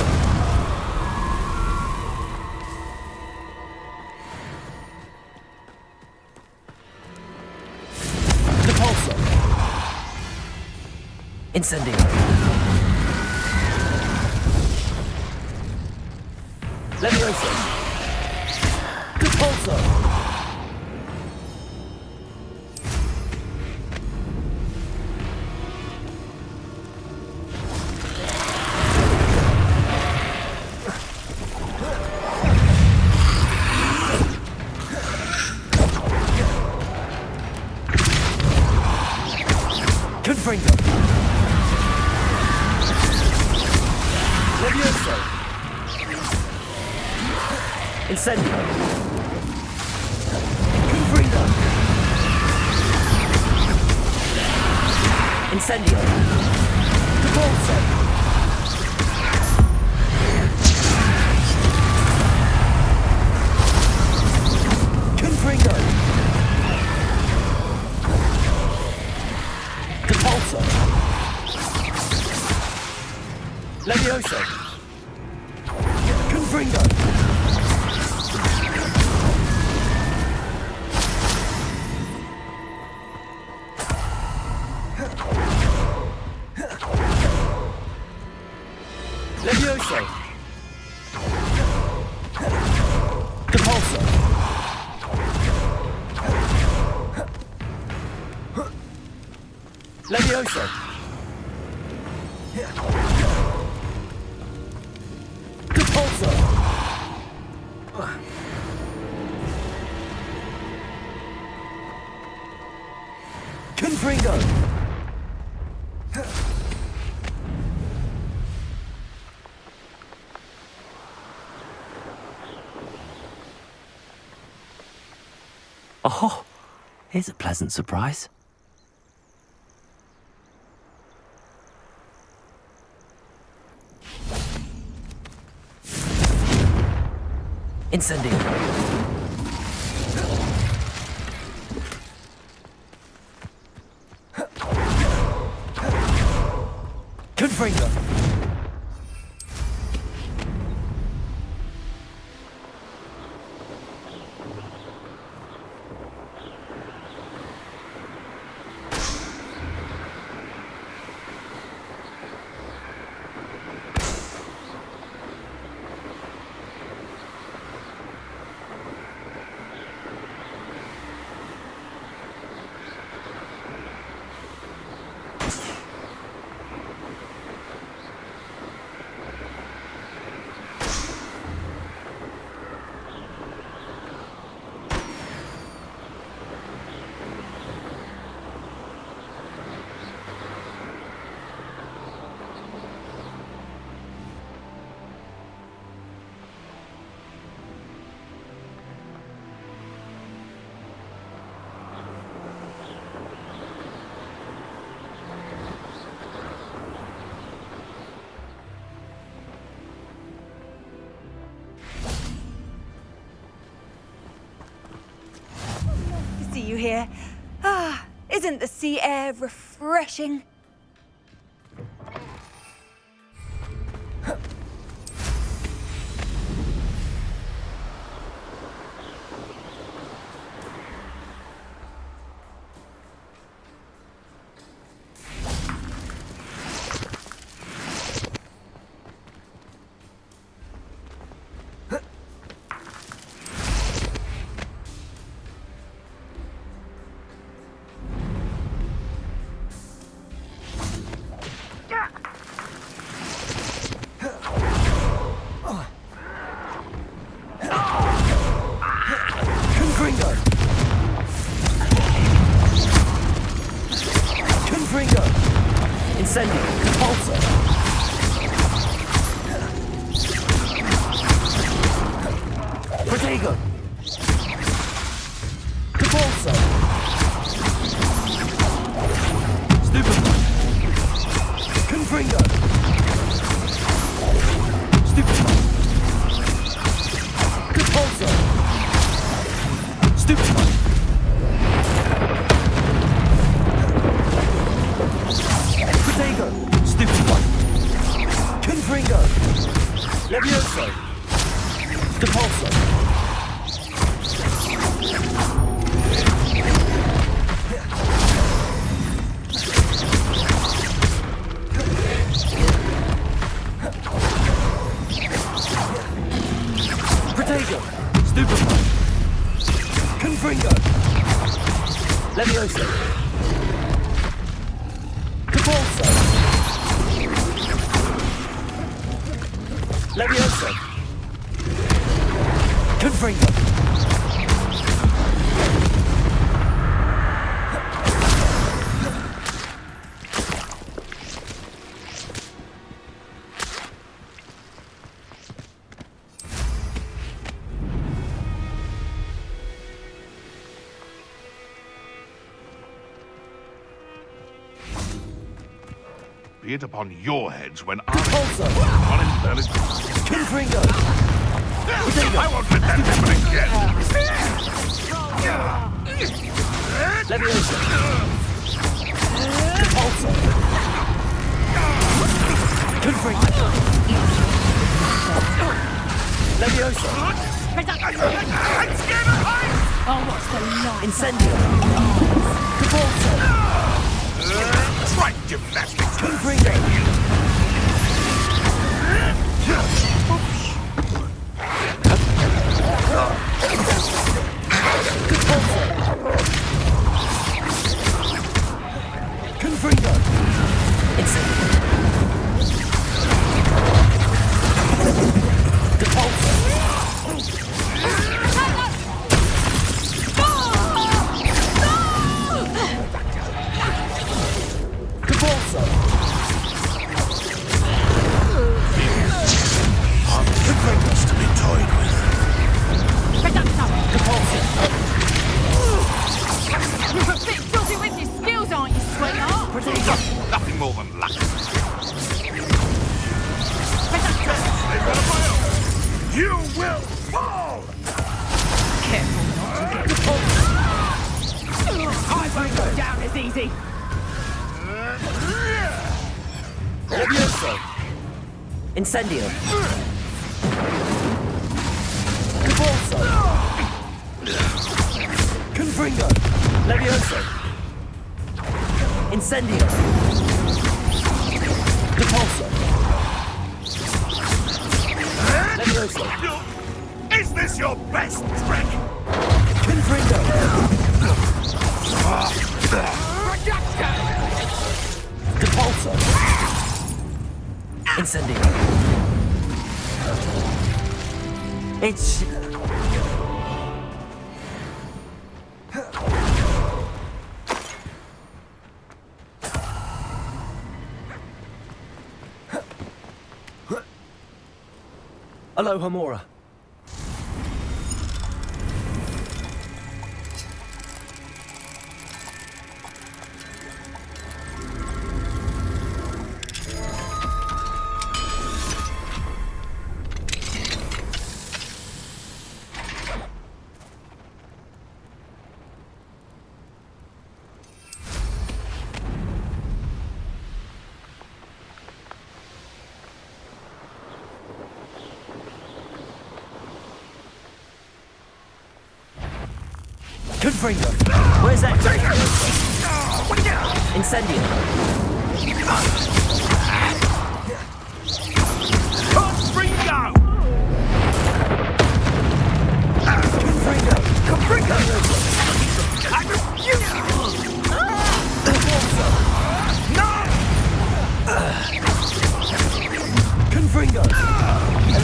Repulsor. Incendio. Levioso. Repulsor. Confringo. Levioso. Incendio. Confringo. Incendio. Repulsor. Confringo. Repulsor. Levioso. Confringo. Levioso. Repulsor. Levioso. Repulsor. Confringo. Oh, here's a pleasant surprise. Incendio. Confringo. See you here. Ah, isn't the sea air refreshing? Incendio. Repulsor. Protego. Repulsor. Stupefy. Confringo. Stupefy. Repulsor. Stupefy. Protego. Stupefy. Confringo. Levioso. Depulso. Protego. Stupefy. Confringo. Levioso. Depulso. Levioso. Confringo. Be it upon your heads when Repulsor. unintelligent. Confringo. I won't let that happen again. Levioso. Depulso. Confringo. Levioso. I'm scared of heights! Oh, what's the line? Incendio. Depulso. Try gymnastics. Confringo. Confringo. Incendio. Depulso. Depulso. easy. Levioso. Incendio. Convulso. Confringo. Levioso. Incendio. Repulso. Levioso. Is this your best trick? Confringo. Repulso. Incendio. It's... Aloha Mora. Confringo. Where's that? Incendio. Confringo! Confringo. Confringo! I refuse! Confringo.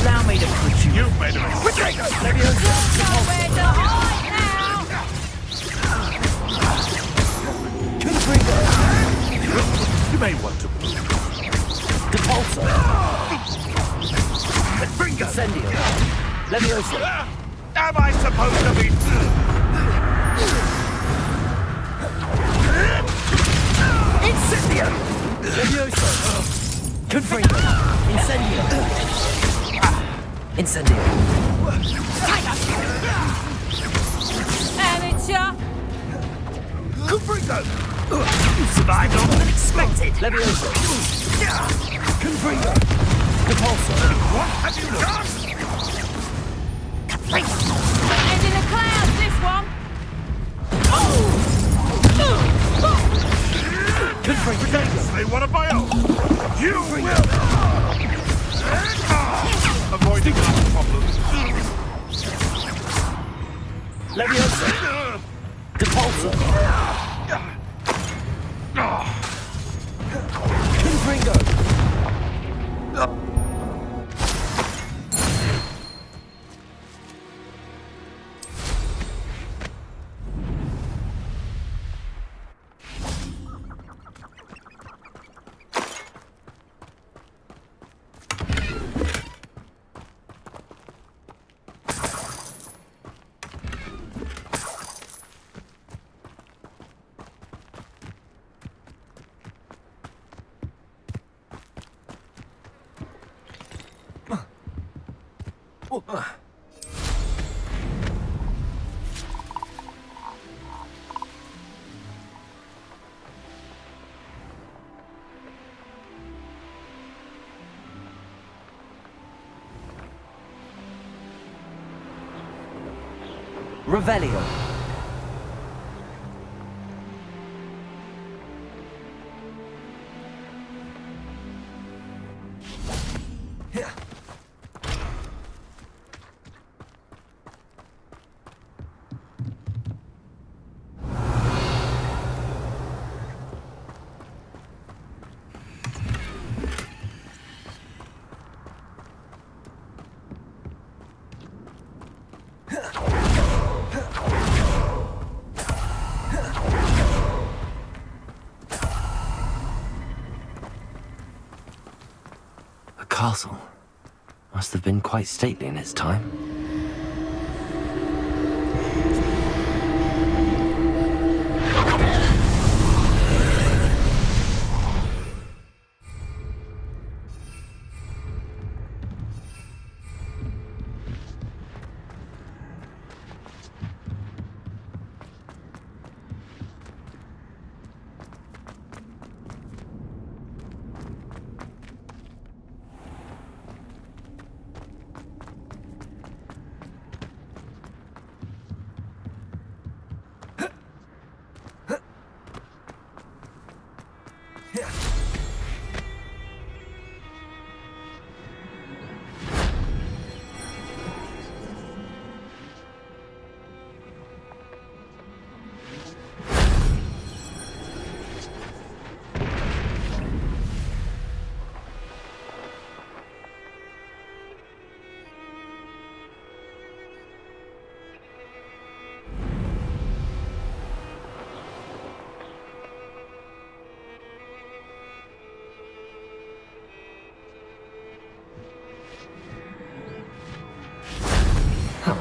Allow me to put you. You've made a mistake! Levioso. Nowhere to hide now. Confringo. You may want to. Repulso. Confringo! Incendio. Levioso. Am I supposed to be... Incendio. Levioso. Confringo. Incendio. Incendio. Amateur. Confringo! You survived longer than expected. Levioso. Confringo. Repulso. What have you done? And in the clouds, this one. Confringo. Slay one of my own! You will! Avoiding our problems. Levioso. Repulso. Confringo. Revelio. A castle. Must have been quite stately in its time.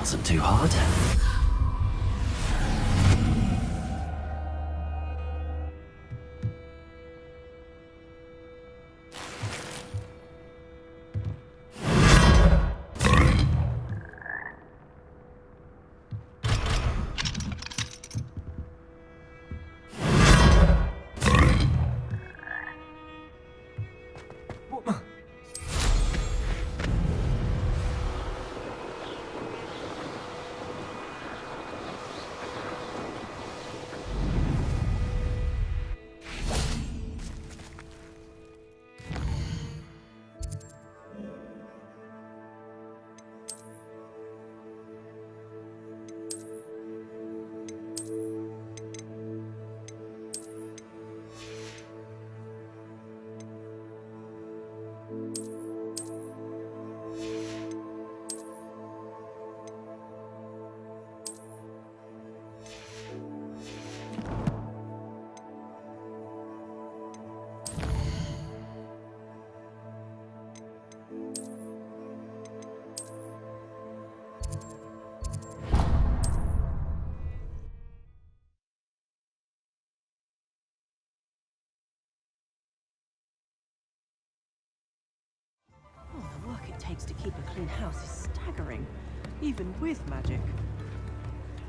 wasn't too hard. The work it takes to keep a clean house is staggering, even with magic.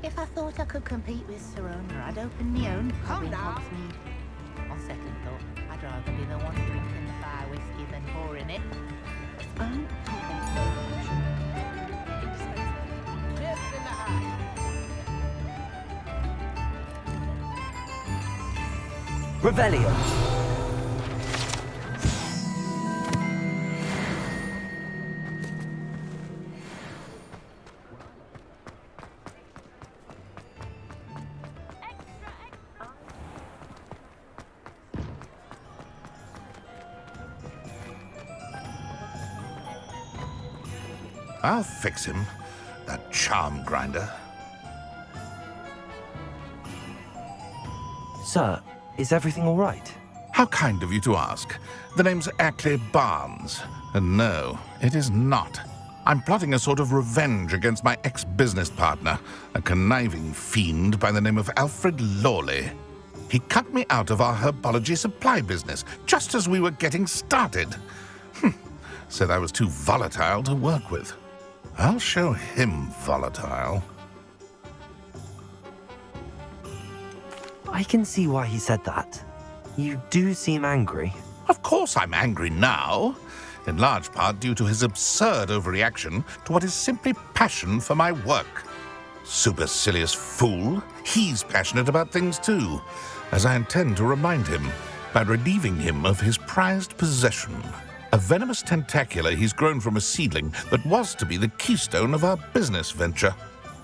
If I thought I could compete with Sir Owner, I'd open my own pub in now. Hogsmeade. On second thought, I'd rather be the one drinking the fire whiskey than pouring it. Revelio. I'll fix him, that charm grinder. Sir, is everything all right? How kind of you to ask. The name's Ackley Barnes. And no, it is not. I'm plotting a sort of revenge against my ex-business partner, a conniving fiend by the name of Alfred Lawley. He cut me out of our herbology supply business just as we were getting started. Said I was too volatile to work with. I'll show him volatile. I can see why he said that. You do seem angry. Of course I'm angry now, in large part due to his absurd overreaction to what is simply passion for my work. Supercilious fool, he's passionate about things too, as I intend to remind him by relieving him of his prized possession. A venomous tentacula he's grown from a seedling that was to be the keystone of our business venture.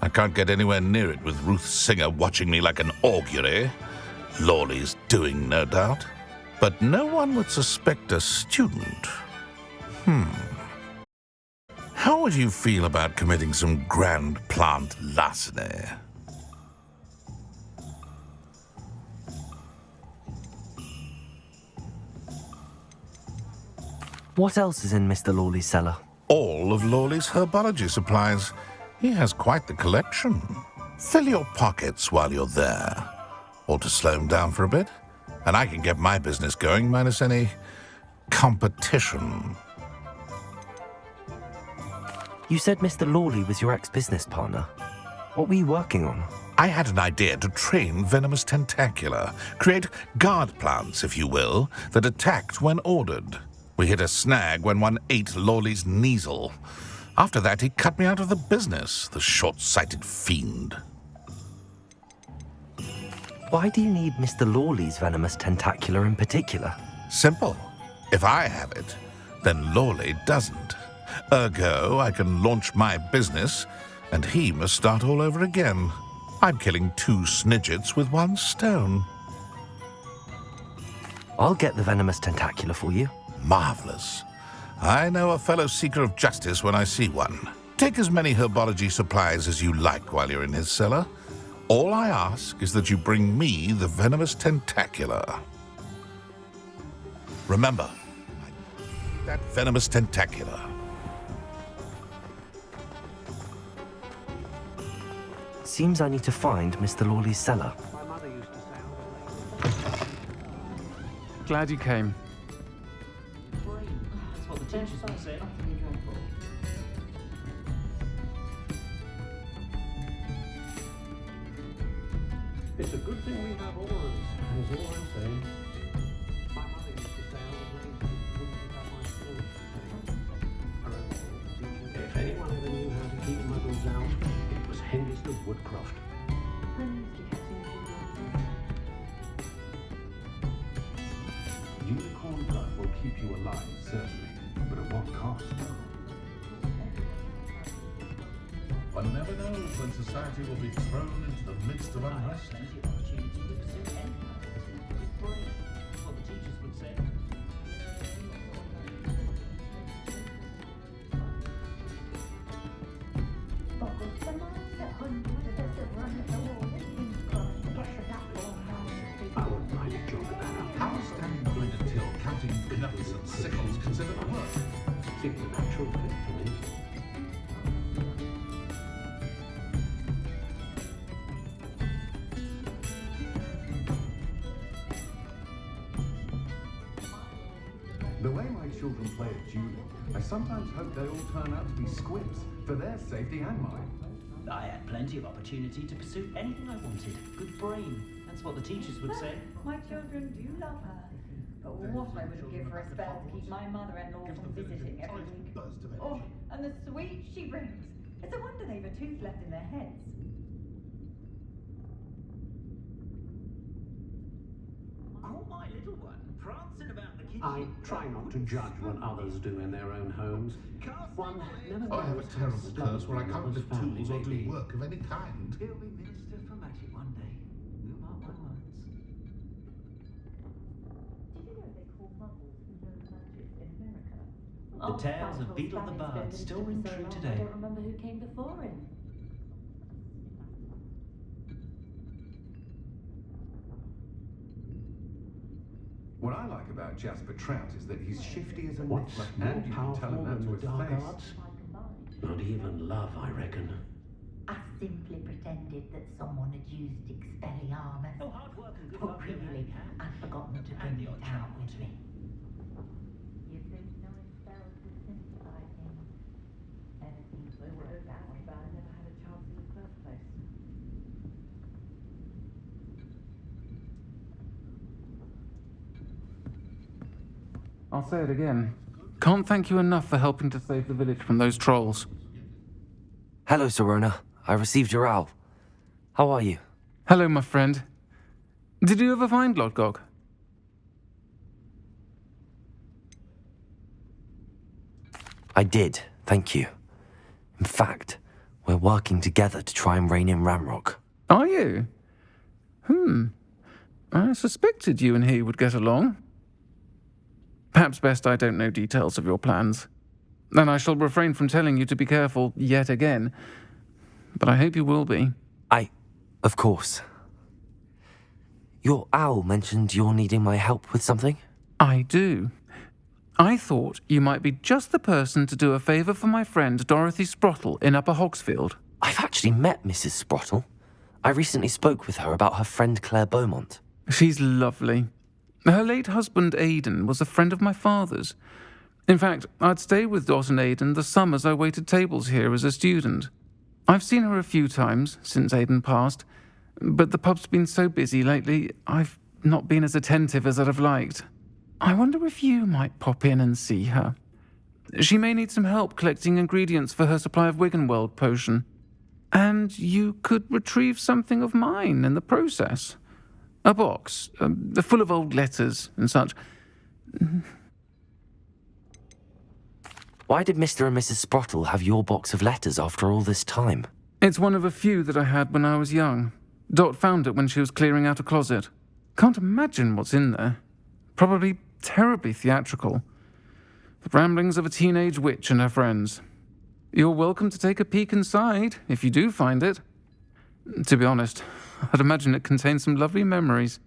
I can't get anywhere near it with Ruth Singer watching me like an augury. Lawley's doing, no doubt. But no one would suspect a student. How would you feel about committing some grand plant larceny? What else is in Mr. Lawley's cellar? All of Lawley's herbology supplies. He has quite the collection. Fill your pockets while you're there. Or to slow him down for a bit, and I can get my business going minus any competition. You said Mr. Lawley was your ex-business partner. What were you working on? I had an idea to train venomous tentacula, create guard plants, if you will, that attacked when ordered. We hit a snag when one ate Lawley's Kneasel. After that, he cut me out of the business, the short-sighted fiend. Why do you need Mr. Lawley's venomous tentacula in particular? Simple. If I have it, then Lawley doesn't. Ergo, I can launch my business, and he must start all over again. I'm killing two snidgets with one stone. I'll get the venomous tentacula for you. Marvelous. I know a fellow seeker of justice when I see one. Take as many herbology supplies as you like while you're in his cellar. All I ask is that you bring me the venomous tentacula. Remember, that venomous tentacula. Seems I need to find Mr. Lawley's cellar. Glad you came. That's what the teachers would say. It's a good thing we have auras, is all I'm saying. My mother used to say I was raised wouldn't pick up my clothes. If anyone ever knew how to keep muggles out, it was Henderson of Woodcroft. Unicorn blood will keep you alive, certainly, but at what cost? One never knows when society will be thrown into the midst of unrest. I wouldn't mind a job at that. How is standing behind a till counting nuts and sickles considered work? Seems a natural fit for me. The way my children play at judo, I sometimes hope they all turn out to be squibs, for their safety and mine. I had plenty of opportunity to pursue anything I wanted. Good brain. That's what the teachers would say. My children do love her. But what I wouldn't give for a spell to keep my mother-in-law from visiting every week. Oh, and the sweets she brings. It's a wonder they've a tooth left in their heads. Oh, my little one, prancing about the kitchen. I try not to judge what others do in their own homes. One never I have a knows how terrible stubborn curse where I can't another's lift family tools or may do be. work of any kind. He'll be Minister for Magic one day. You mark my words. Did you know they call muggles who know magic in America? The tales of Beetle the Bard still ring true today. I don't remember who came before him. What I like about Jasper Trout is that he's shifty as a What's niffler, more and you can tell powerful him that than to the his dark face. arts? Not even love, I reckon. I simply pretended that someone had used Expelliarmus. Oh, hard work and good But luck in really, hand. I'd forgotten to And bring the it odd out chap or with two. me. You think knowing spells to simplify things. Anything They were that way, but I never had a chance in the first place. I'll say it again. Can't thank you enough for helping to save the village from those trolls. Hello, Serona. I received your owl. How are you? Hello, my friend. Did you ever find Lodgog? I did, thank you. In fact, we're working together to try and rein in Ramrock. Are you? I suspected you and he would get along. Perhaps best I don't know details of your plans. And I shall refrain from telling you to be careful yet again. But I hope you will be. Of course. Your owl mentioned you're needing my help with something? I do. I thought you might be just the person to do a favour for my friend Dorothy Sprottle in Upper Hogsfield. I've actually met Mrs. Sprottle. I recently spoke with her about her friend Claire Beaumont. She's lovely. Her late husband Aidan was a friend of my father's. In fact, I'd stay with Dot and Aidan the summers I waited tables here as a student. I've seen her a few times since Aidan passed, but the pub's been so busy lately, I've not been as attentive as I'd have liked. I wonder if you might pop in and see her. She may need some help collecting ingredients for her supply of Wiggenweld potion. And you could retrieve something of mine in the process. A box, full of old letters and such. Why did Mr. and Mrs. Sprottle have your box of letters after all this time? It's one of a few that I had when I was young. Dot found it when she was clearing out a closet. Can't imagine what's in there. Probably terribly theatrical. The ramblings of a teenage witch and her friends. You're welcome to take a peek inside, if you do find it. To be honest, I'd imagine it contains some lovely memories.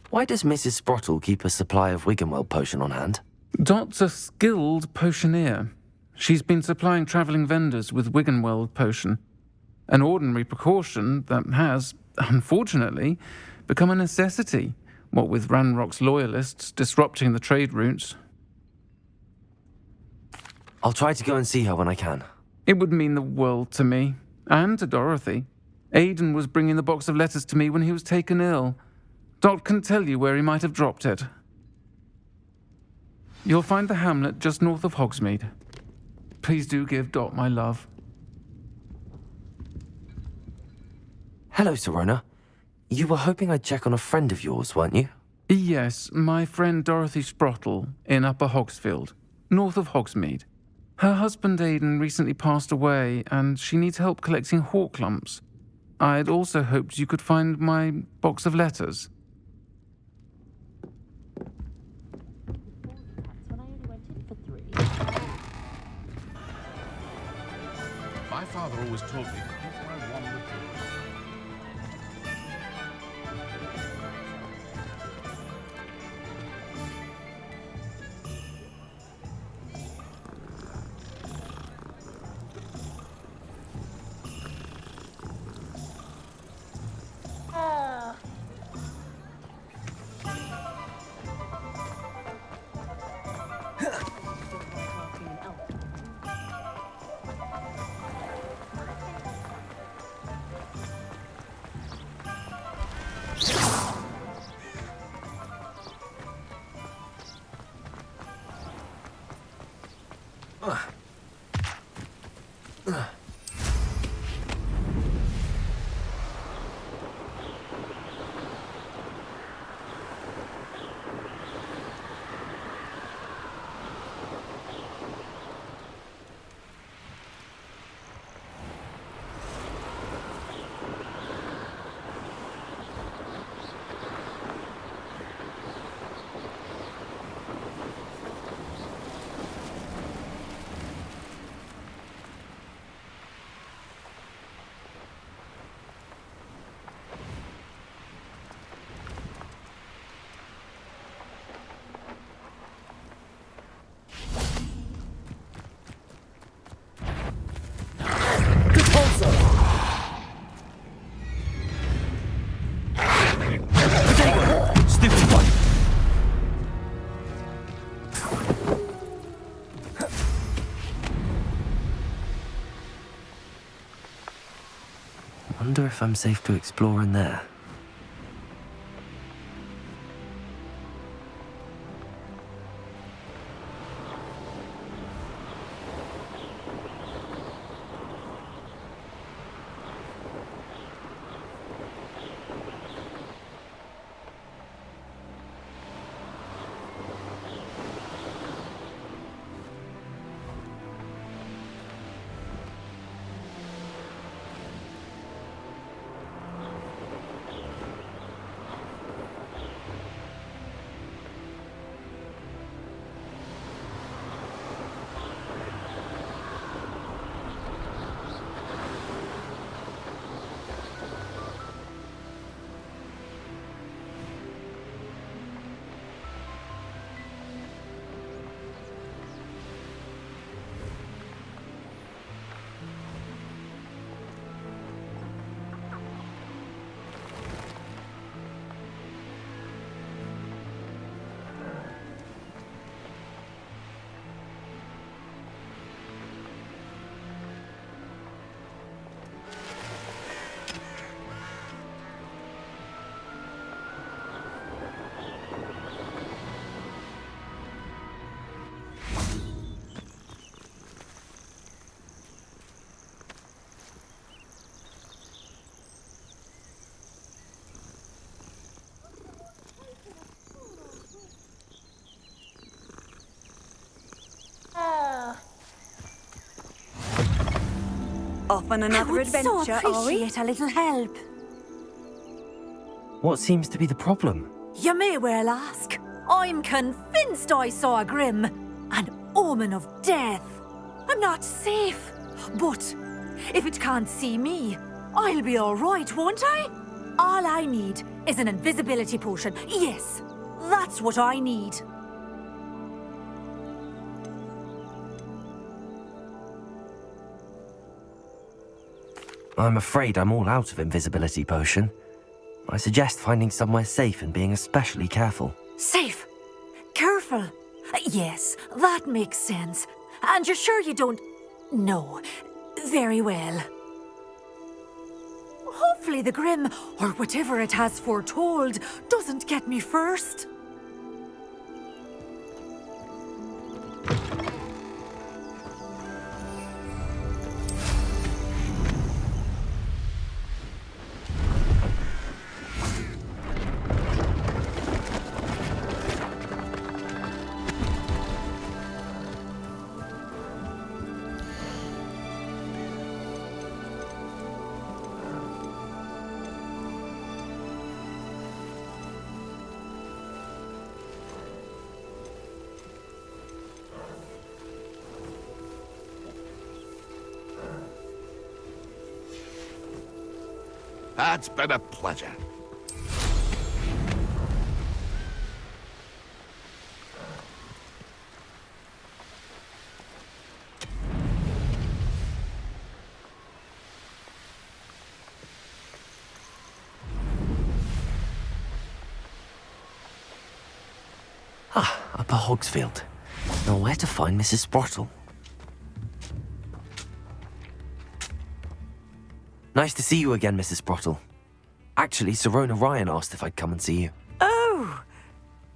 Why does Mrs. Sprottle keep a supply of Wiggenweld potion on hand? Dot's a skilled potioneer. She's been supplying travelling vendors with Wiggenweld potion. An ordinary precaution that has, unfortunately, become a necessity, what with Ranrock's loyalists disrupting the trade routes. I'll try to go and see her when I can. It would mean the world to me, and to Dorothy. Aidan was bringing the box of letters to me when he was taken ill. Dot can tell you where he might have dropped it. You'll find the hamlet just north of Hogsmeade. Please do give Dot my love. Hello, Serona. You were hoping I'd check on a friend of yours, weren't you? Yes, my friend Dorothy Sprottle in Upper Hogsfield, north of Hogsmeade. Her husband Aidan recently passed away, and she needs help collecting hawk lumps. I'd also hoped you could find my box of letters. My father always told me to keep my wand with me. Wonder if I'm safe to explore in there. Off on another adventure, are we? A little help. What seems to be the problem? You may well ask. I'm convinced I saw a grim, an omen of death. I'm not safe, but if it can't see me, I'll be all right, won't I? All I need is an invisibility potion. Yes, that's what I need. I'm afraid I'm all out of invisibility potion. I suggest finding somewhere safe and being especially careful. Safe. Careful. Yes, that makes sense. And you're sure you don't... No. Very well. Hopefully the Grim, or whatever it has foretold, doesn't get me first. It's been a pleasure. Upper Hogsfield. Now where to find Mrs. Sprottle? Nice to see you again, Mrs. Sprottle. Actually, Sirona Ryan asked if I'd come and see you. Oh,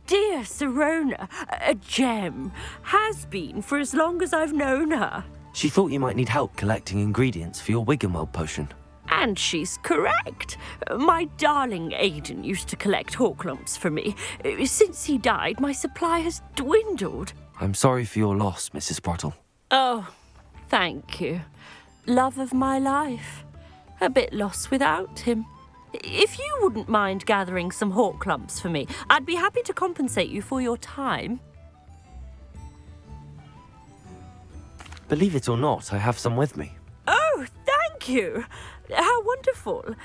dear Sirona, a gem. Has been for as long as I've known her. She thought you might need help collecting ingredients for your Wiggenweld potion. And she's correct. My darling Aidan used to collect Horklumps for me. Since he died, my supply has dwindled. I'm sorry for your loss, Mrs. Sprottle. Oh, thank you. Love of my life. A bit lost without him. If you wouldn't mind gathering some Horklumps for me, I'd be happy to compensate you for your time. Believe it or not, I have some with me. Oh, thank you. How wonderful.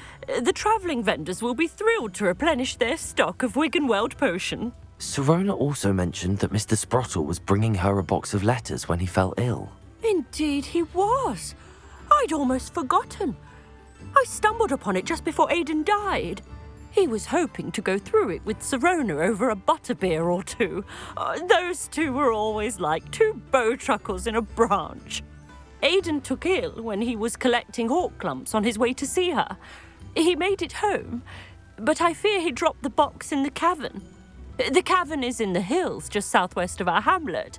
The travelling vendors will be thrilled to replenish their stock of Wiggenweld potion. Sirona also mentioned that Mr. Sprottle was bringing her a box of letters when he fell ill. Indeed he was. I'd almost forgotten. I stumbled upon it just before Aidan died. He was hoping to go through it with Sirona over a butterbeer or two. Those two were always like two bowtruckles in a branch. Aidan took ill when he was collecting Horklumps on his way to see her. He made it home, but I fear he dropped the box in the cavern. The cavern is in the hills just southwest of our hamlet.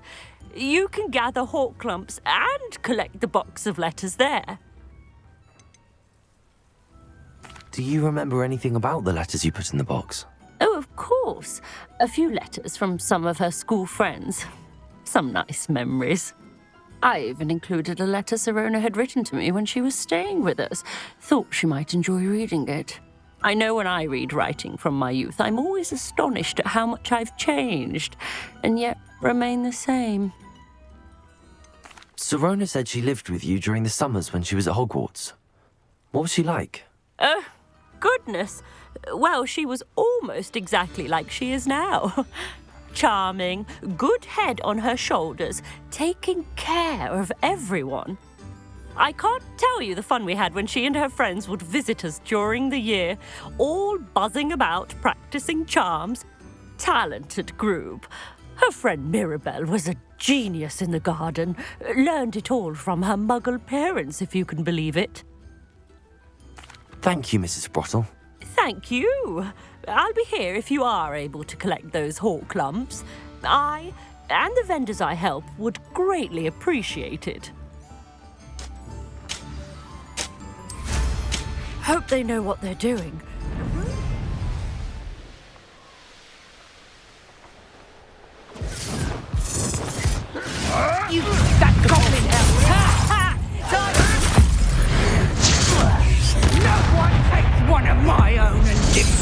You can gather Horklumps and collect the box of letters there. Do you remember anything about the letters you put in the box? Oh, of course. A few letters from some of her school friends. Some nice memories. I even included a letter Sirona had written to me when she was staying with us. Thought she might enjoy reading it. I know when I read writing from my youth, I'm always astonished at how much I've changed, and yet remain the same. Sirona said she lived with you during the summers when she was at Hogwarts. What was she like? Oh, goodness. Well, she was almost exactly like she is now. Charming, good head on her shoulders, taking care of everyone. I can't tell you the fun we had when she and her friends would visit us during the year, all buzzing about, practicing charms. Talented group. Her friend Mirabelle was a genius in the garden. Learned it all from her muggle parents, if you can believe it. Thank you, Mrs. Sprottle. Thank you. I'll be here if you are able to collect those Horklumps. I and the vendors I help would greatly appreciate it. Hope they know what they're doing. You that goblin elf! Ha ha! No one takes one of my own and gives.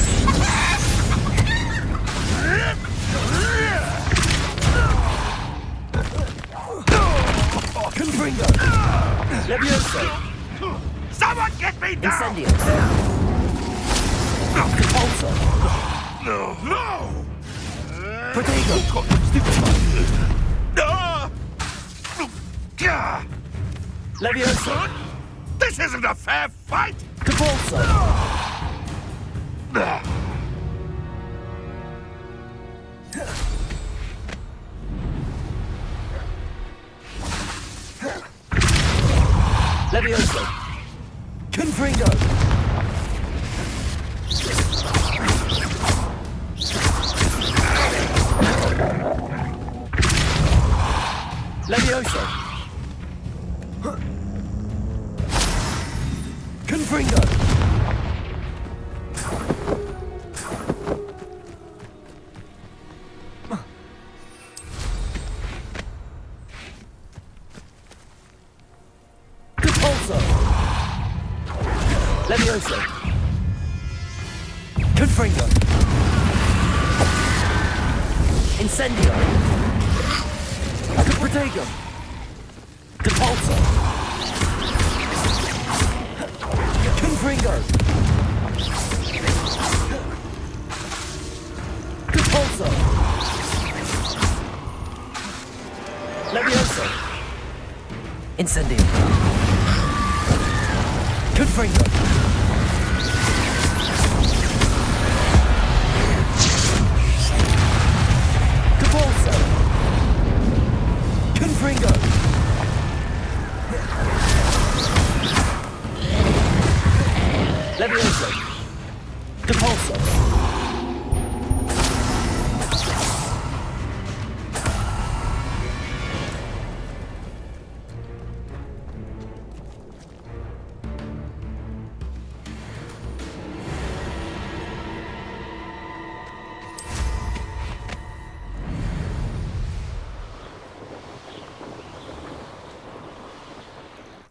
Confringo! Levioso! Someone get me down! Incendio! Repulsor! No! Protego! Stupefy! Levioso! This isn't a fair fight! Capulso! Levioso! Confringo! Levioso! Confringo! Capulso! Levioso! Confringo! Incendio! Protego! Capulso! Confringo! Capulso! Levioso! Incendio! Confringo! Capulso! Confringo! Levioso! Capulso!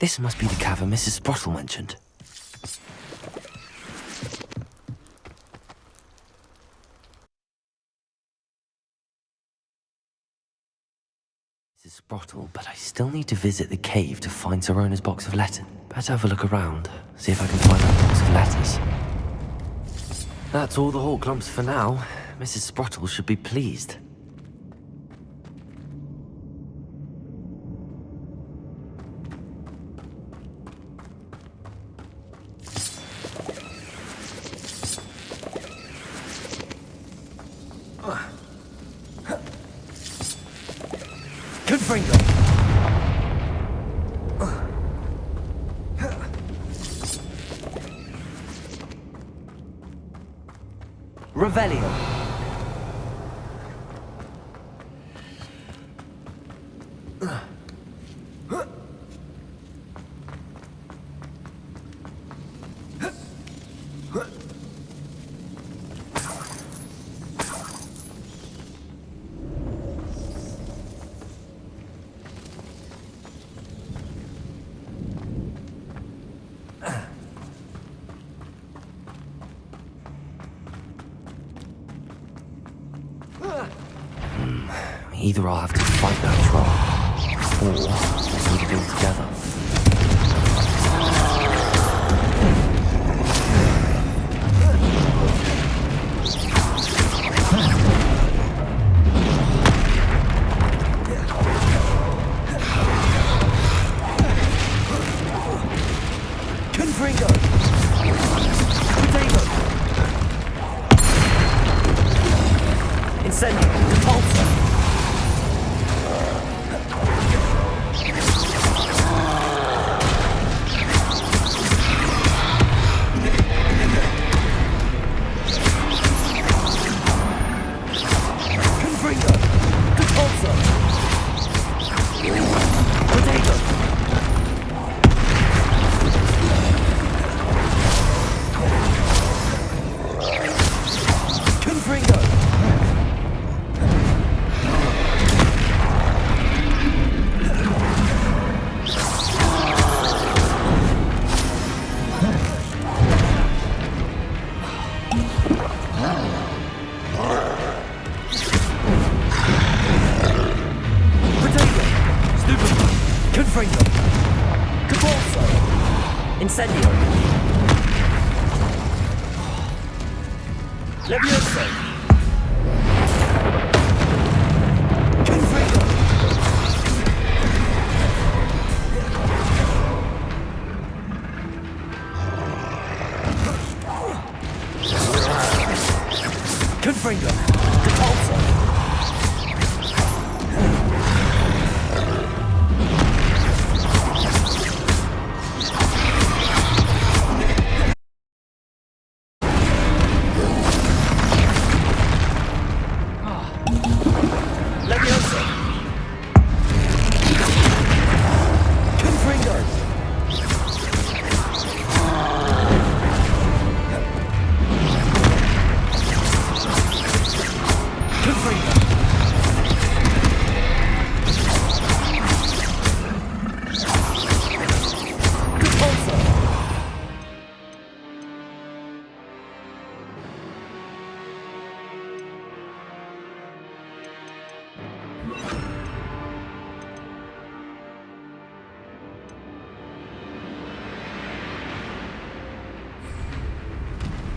This must be the cavern Mrs. Sprottle mentioned. Mrs. Sprottle, but I still need to visit the cave to find Sorona's box of letters. Better have a look around, see if I can find that box of letters. That's all the Hall clumps for now. Mrs. Sprottle should be pleased. Confringo! Revelio! Either I'll have to fight that troll, or we can do it together. Confringo! Protego! Incendio! Capulso! Confringo! Capulso! Incendio! Levioso! Confringo! Confringo. Depulso. Levioso. Confringo. Confringo. Depulso.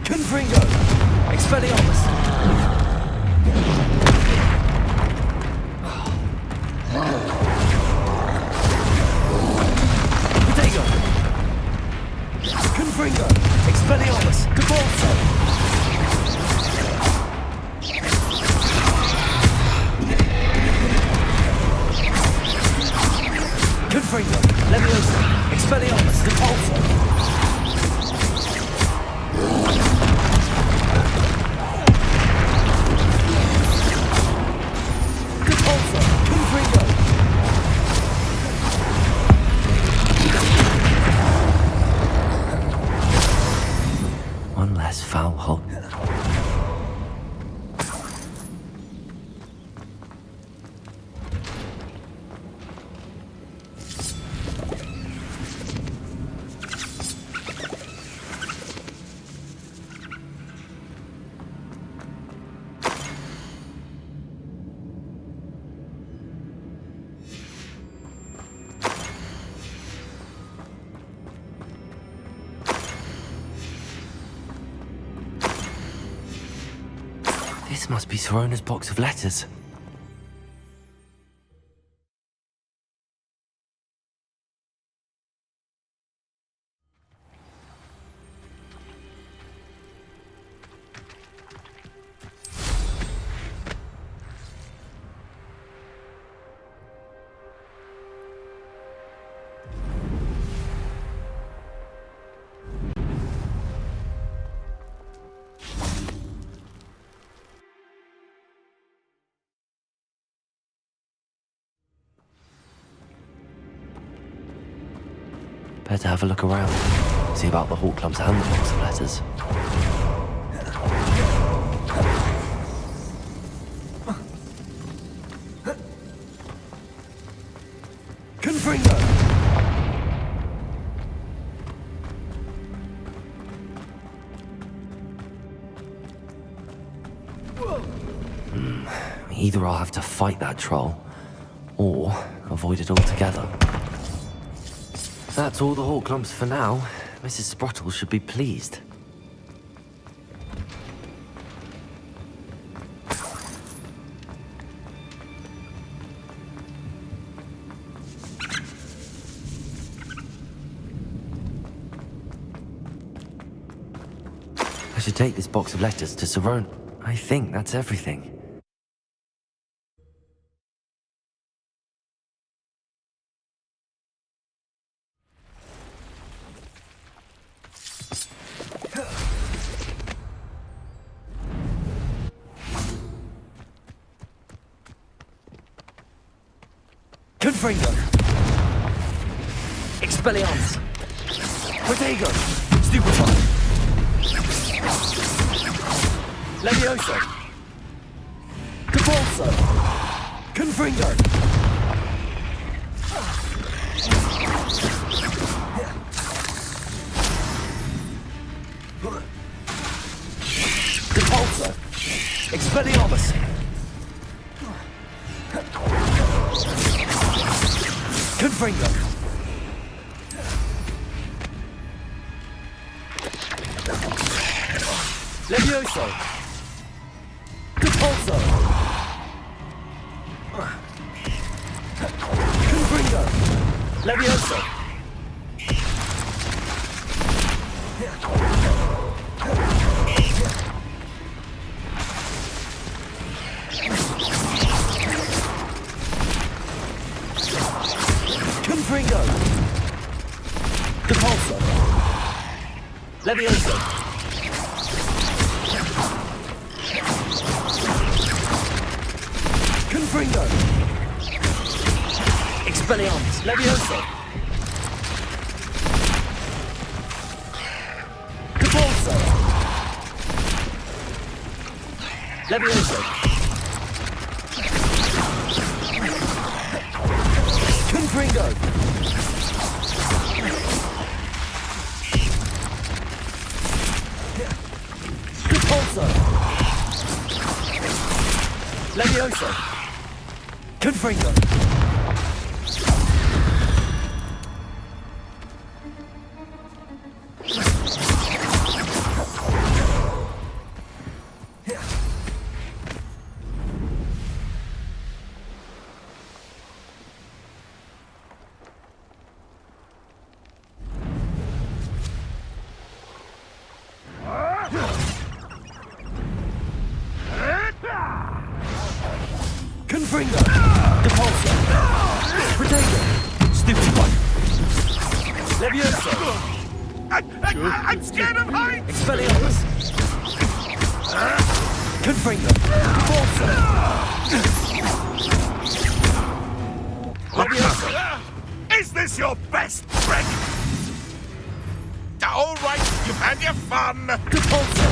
Confringo. Expelliarmus. Protego. Confringo. Expelliarmus. Depulso. Confringo. Levioso. Expelliarmus. Depulso. Depulso. Confringo. One less foul hole. This must be Sorona's box of letters. Better have a look around. See about the hawk clumps and the box of letters. Confringo. Either I'll have to fight that troll, or avoid it altogether. That's all the hawk clumps for now. Mrs. Sprottle should be pleased. I should take this box of letters to Sorona. I think that's everything. Confringo. Expelliarmus. Protego. Stupefy. Levioso. Depulso. Confringo. Depulso. Expelliarmus. Confringo. Levioso. Depulso. Confringo. Levioso. Levioso! Confringo! Expelliarmus! Levioso! Cabalso! Levioso! Confringo! Capulso! Levioso! Confringo! Confringo! Depulso! Protego! Stupid one! Levioso! I'm scared of heights! Expelliarmus! Confringo! Depulso! Levioso! Is this your best trick? All right, you've had your fun. Depulso!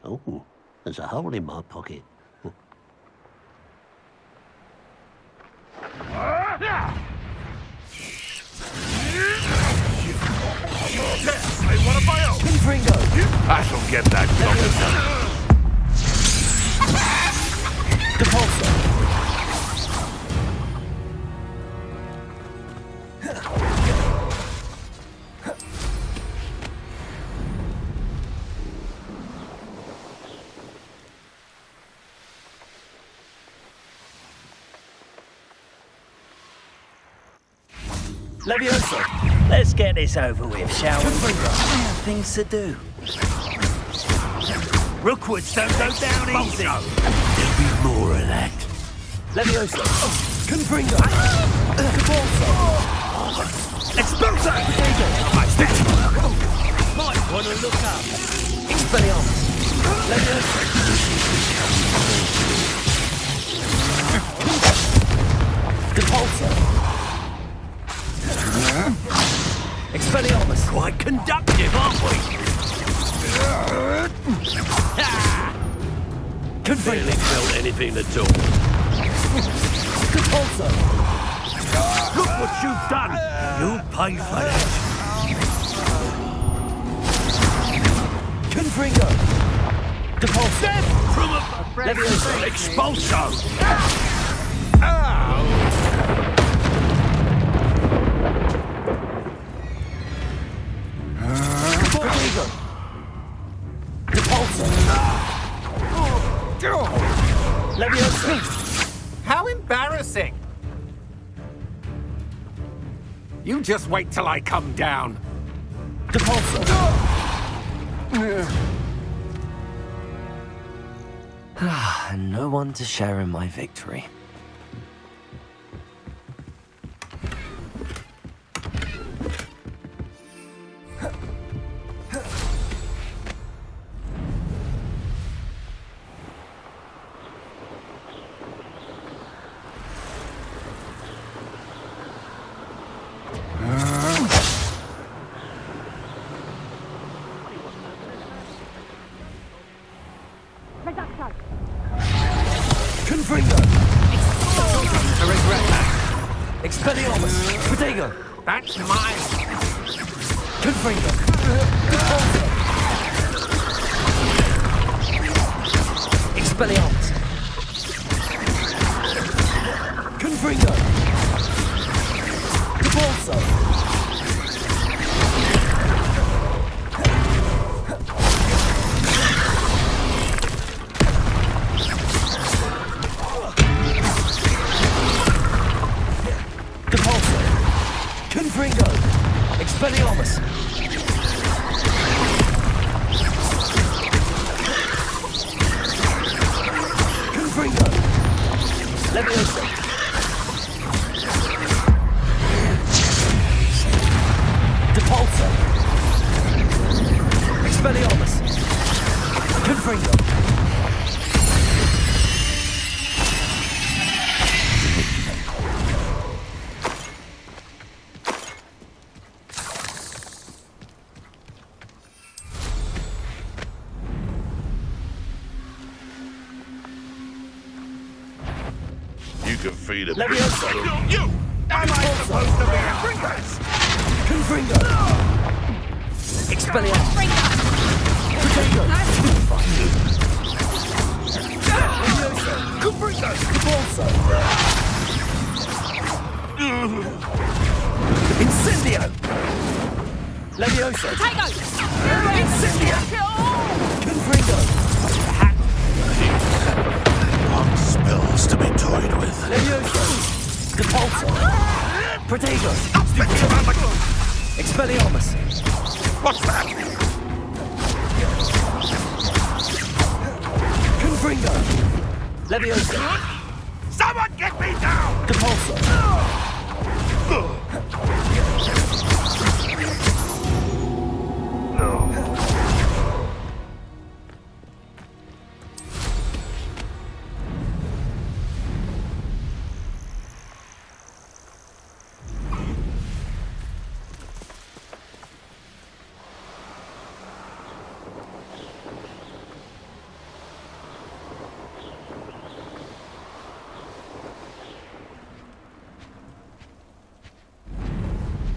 Oh, there's a hole in my pocket. Yes, I want a bio. Confringo! I shall get that Depulso! Levioso! Let's get this over with, shall we? I have things to do. Rookwoods don't go down easy. There'll be more of that. Levioso! Confringo! Cabalso! Expulso! Might want to look up. Expelliarmus! Levioso! Capulso! Expelliarmus! Quite conductive, aren't we? Barely felt anything at all. Capulso! Look what you've done! You'll pay for that. Confringo! Capulso! From a Levioso! Expulso! Protego! Depulso! Levioso! How embarrassing! You just wait till I come down. Depulso! And no one to share in my victory. Confringo! I regret that. Expelliarmus! Protego! That's mine! Confringo! Expelliarmus! Confringo! Depulso! Depulso! Confringo! Expelliarmus! Confringo! Leviosa! Depulso! Expelliarmus! Confringo! You can feed him. Leviosa! You! Am I supposed to be a princess? Confringo! Expelliarmus! Protego! Leviosa! Confringo! Depulso! Incendio! Leviosa! Incendio! Confringo! Long spells to be toyed with. Leviosa! Depulso! Protego! Expelliarmus! What's that? Confringo! Leviosa! Someone get me down! Depulso!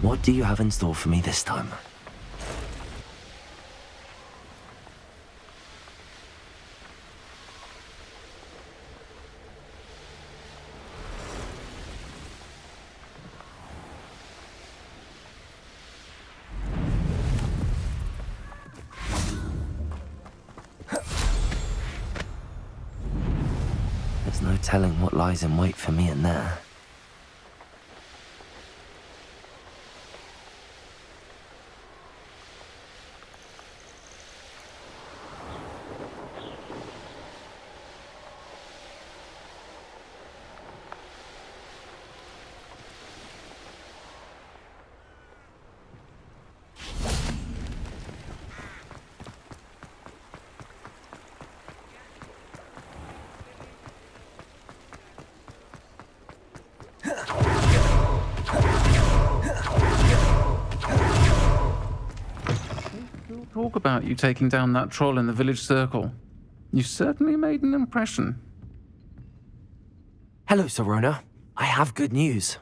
What do you have in store for me this time? There's no telling what lies in wait for me in there. Talk about you taking down that troll in the village circle. You certainly made an impression. Hello, Serona. I have good news.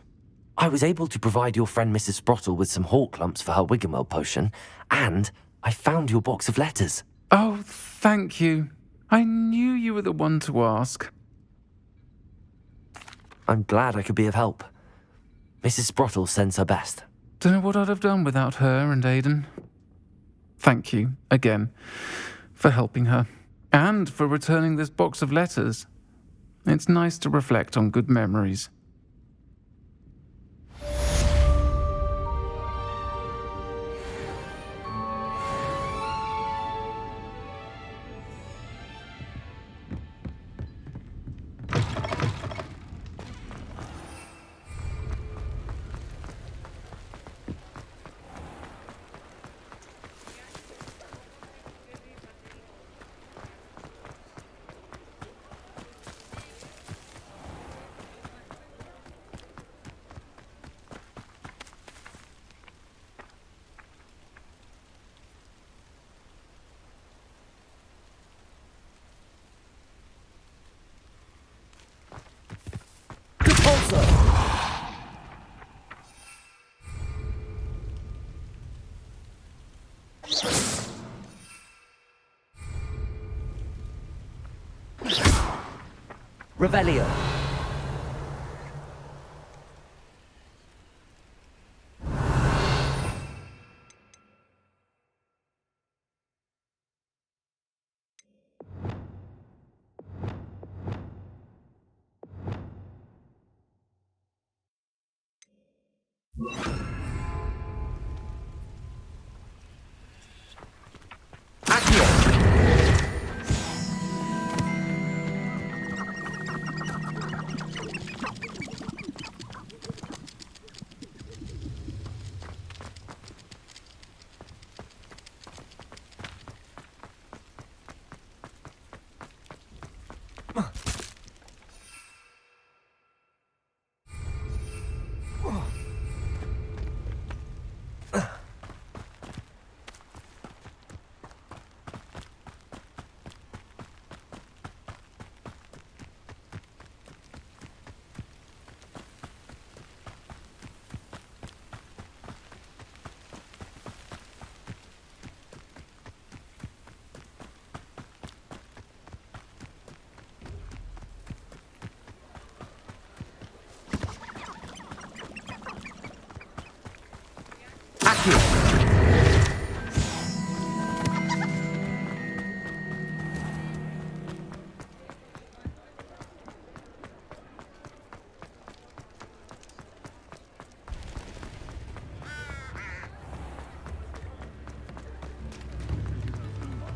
I was able to provide your friend Mrs. Sprottle with some hawk lumps for her Wiggenwell potion, and I found your box of letters. Oh, thank you. I knew you were the one to ask. I'm glad I could be of help. Mrs. Sprottle sends her best. Don't know what I'd have done without her and Aidan. Thank you, again, for helping her, and for returning this box of letters. It's nice to reflect on good memories. Revelio.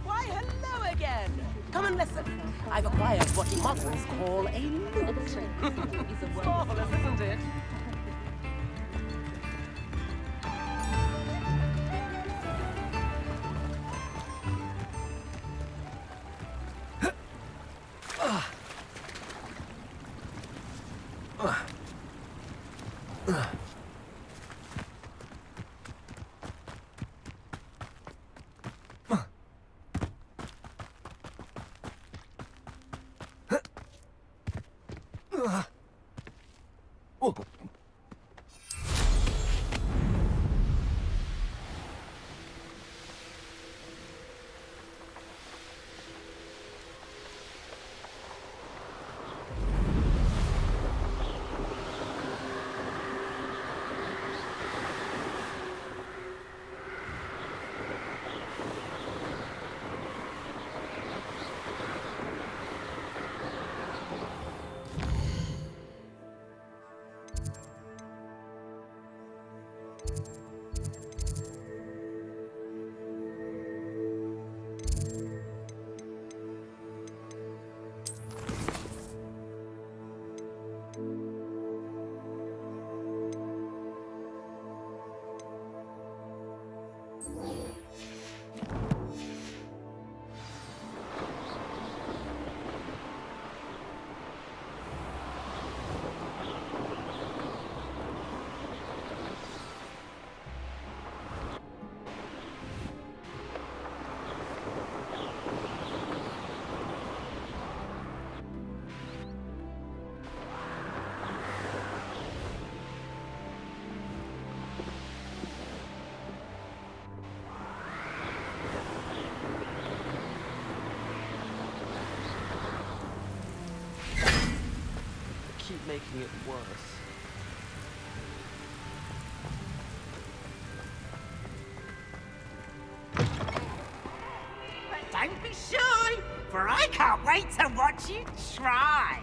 Why, hello again! Come and listen. I've acquired what muggles call a lute. Marvelous, isn't it? Keep making it worse. Don't be shy, for I can't wait to watch you try.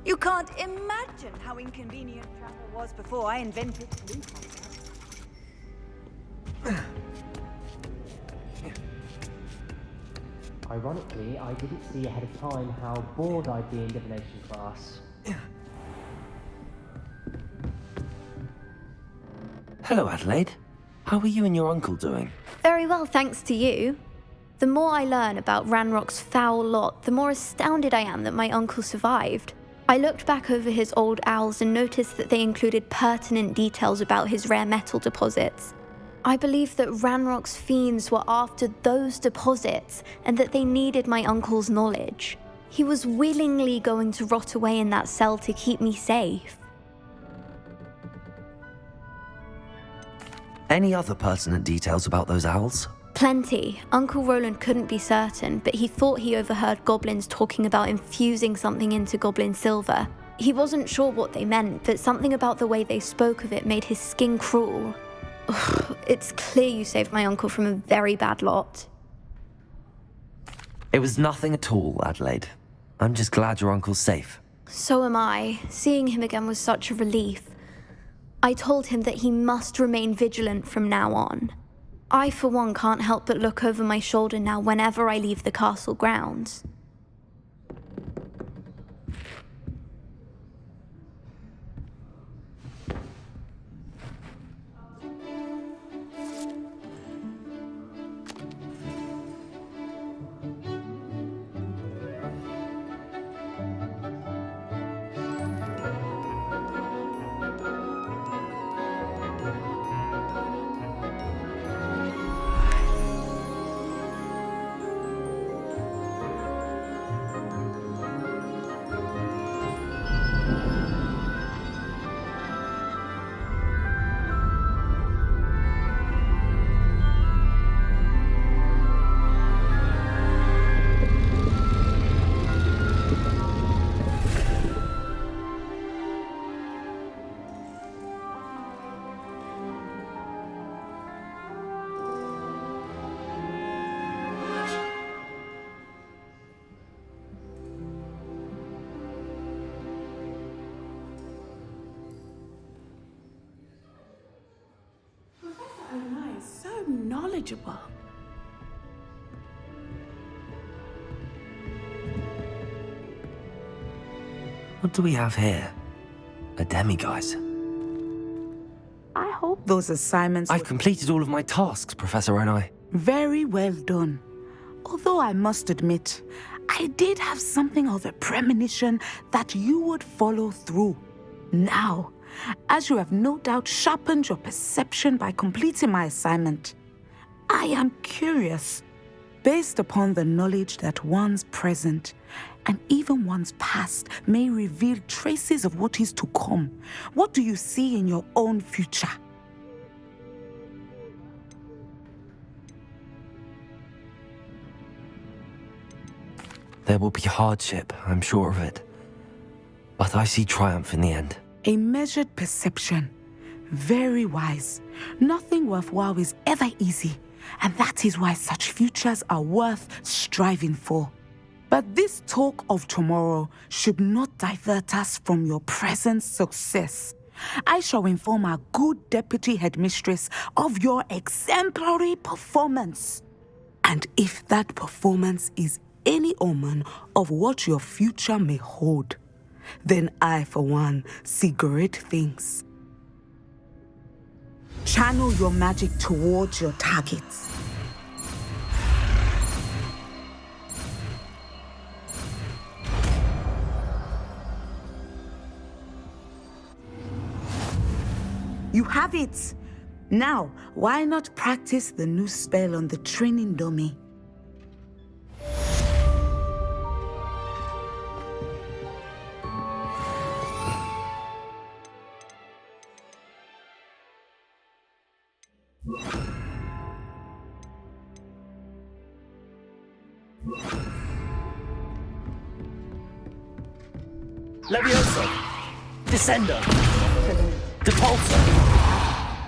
You can't imagine how inconvenient travel was before I invented blue. Ironically, I didn't see ahead of time how bored I'd be in divination class. Hello, Adelaide. How are you and your uncle doing? Very well, thanks to you. The more I learn about Ranrock's foul lot, the more astounded I am that my uncle survived. I looked back over his old owls and noticed that they included pertinent details about his rare metal deposits. I believe that Ranrock's fiends were after those deposits and that they needed my uncle's knowledge. He was willingly going to rot away in that cell to keep me safe. Any other pertinent details about those owls? Plenty. Uncle Roland couldn't be certain, but he thought he overheard goblins talking about infusing something into goblin silver. He wasn't sure what they meant, but something about the way they spoke of it made his skin crawl. It's clear you saved my uncle from a very bad lot. It was nothing at all, Adelaide. I'm just glad your uncle's safe. So am I. Seeing him again was such a relief. I told him that he must remain vigilant from now on. I, for one, can't help but look over my shoulder now whenever I leave the castle grounds. So knowledgeable. What do we have here? A demiguise. I hope those assignments I've completed all of my tasks, Professor Onai. Very well done. Although I must admit, I did have something of a premonition that you would follow through. Now, as you have no doubt sharpened your perception by completing my assignment, I am curious, based upon the knowledge that one's present and even one's past may reveal traces of what is to come. What do you see in your own future? There will be hardship, I'm sure of it. But I see triumph in the end. A measured perception. Very wise. Nothing worthwhile is ever easy, and that is why such futures are worth striving for. But this talk of tomorrow should not divert us from your present success. I shall inform our good deputy headmistress of your exemplary performance. And if that performance is any omen of what your future may hold, then I, for one, see great things. Channel your magic towards your targets. You have it! Now, why not practice the new spell on the training dummy? Levioso! Descender! Depulso!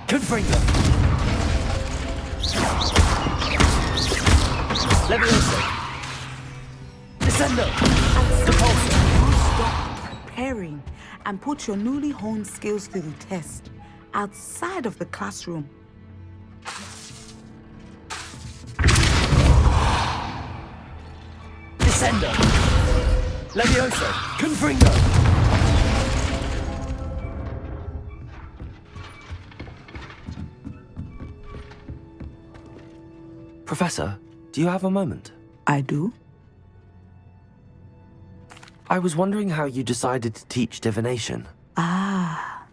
Confringo! Levioso! Descender! Depulso! Stop preparing and put your newly honed skills to the test outside of the classroom. Descender! Levioso! Confringo! Professor, do you have a moment? I do. I was wondering how you decided to teach divination. Ah,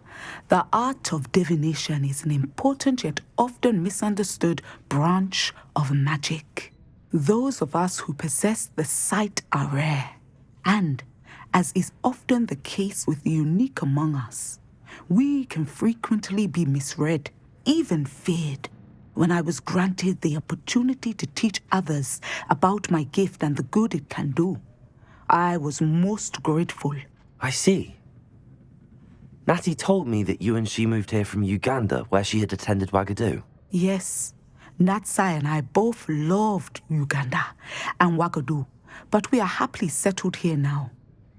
the art of divination is an important yet often misunderstood branch of magic. Those of us who possess the sight are rare, and, as is often the case with the unique among us, we can frequently be misread, even feared. When I was granted the opportunity to teach others about my gift and the good it can do, I was most grateful. I see. Natty told me that you and she moved here from Uganda, where she had attended Wagadu. Yes, Natsai and I both loved Uganda and Wagadu, but we are happily settled here now.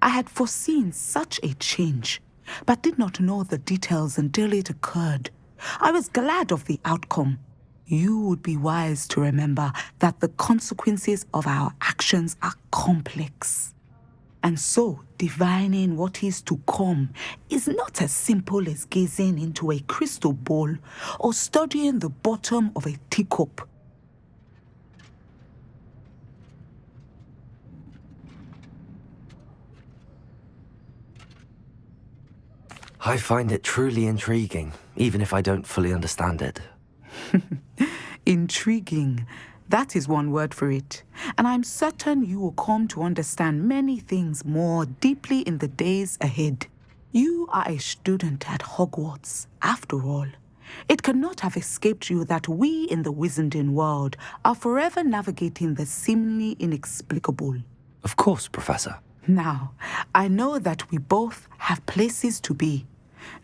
I had foreseen such a change, but did not know the details until it occurred. I was glad of the outcome. You would be wise to remember that the consequences of our actions are complex. And so, divining what is to come is not as simple as gazing into a crystal ball or studying the bottom of a teacup. I find it truly intriguing, even if I don't fully understand it. Intriguing. That is one word for it. And I'm certain you will come to understand many things more deeply in the days ahead. You are a student at Hogwarts, after all. It cannot have escaped you that we in the Wizarding world are forever navigating the seemingly inexplicable. Of course, Professor. Now, I know that we both have places to be.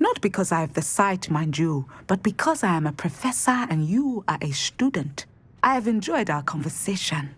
Not because I have the sight, mind you, but because I am a professor and you are a student. I have enjoyed our conversation.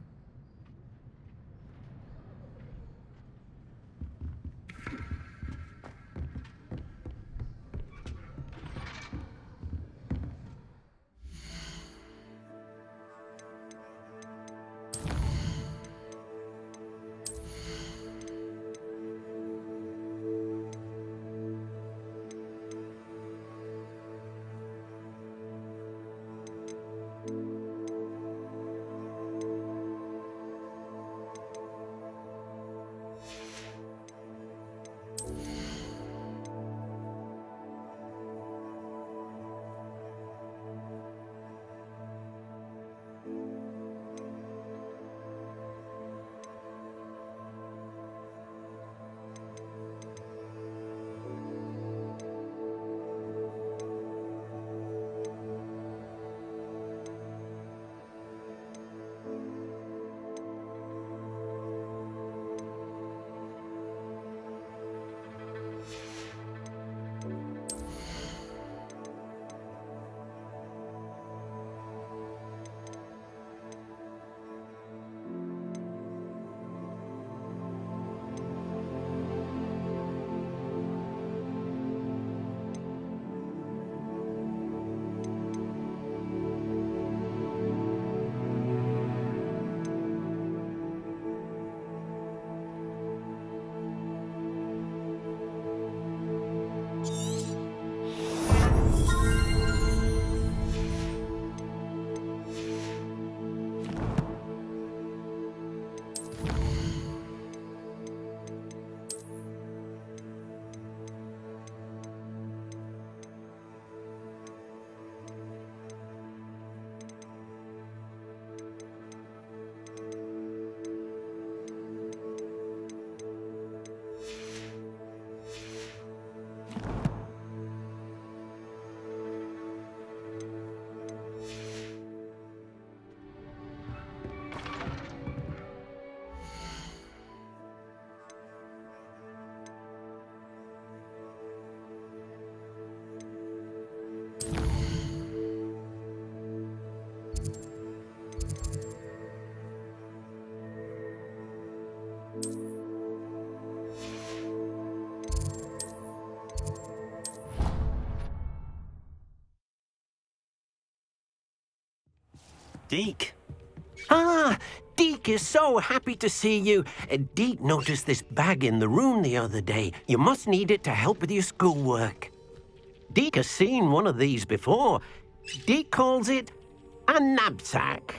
Deke. Ah, Deke is so happy to see you. Deke noticed this bag in the room the other day. You must need it to help with your schoolwork. Deke has seen one of these before. Deke calls it a knapsack.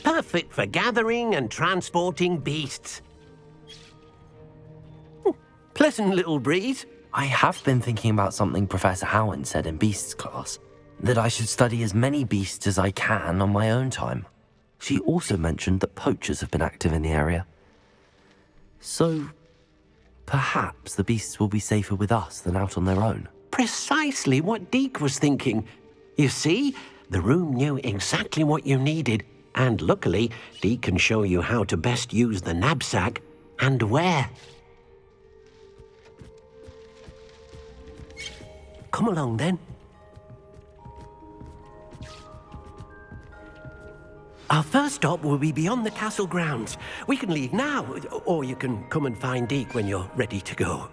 Perfect for gathering and transporting beasts. Pleasant little breeze. I have been thinking about something Professor Howard said in Beasts class, that I should study as many beasts as I can on my own time. She also mentioned that poachers have been active in the area. So, perhaps the beasts will be safer with us than out on their own. Precisely what Deke was thinking. You see, the room knew exactly what you needed, and luckily, Deke can show you how to best use the knapsack and where. Come along then. Our first stop will be beyond the castle grounds. We can leave now, or you can come and find Deke when you're ready to go.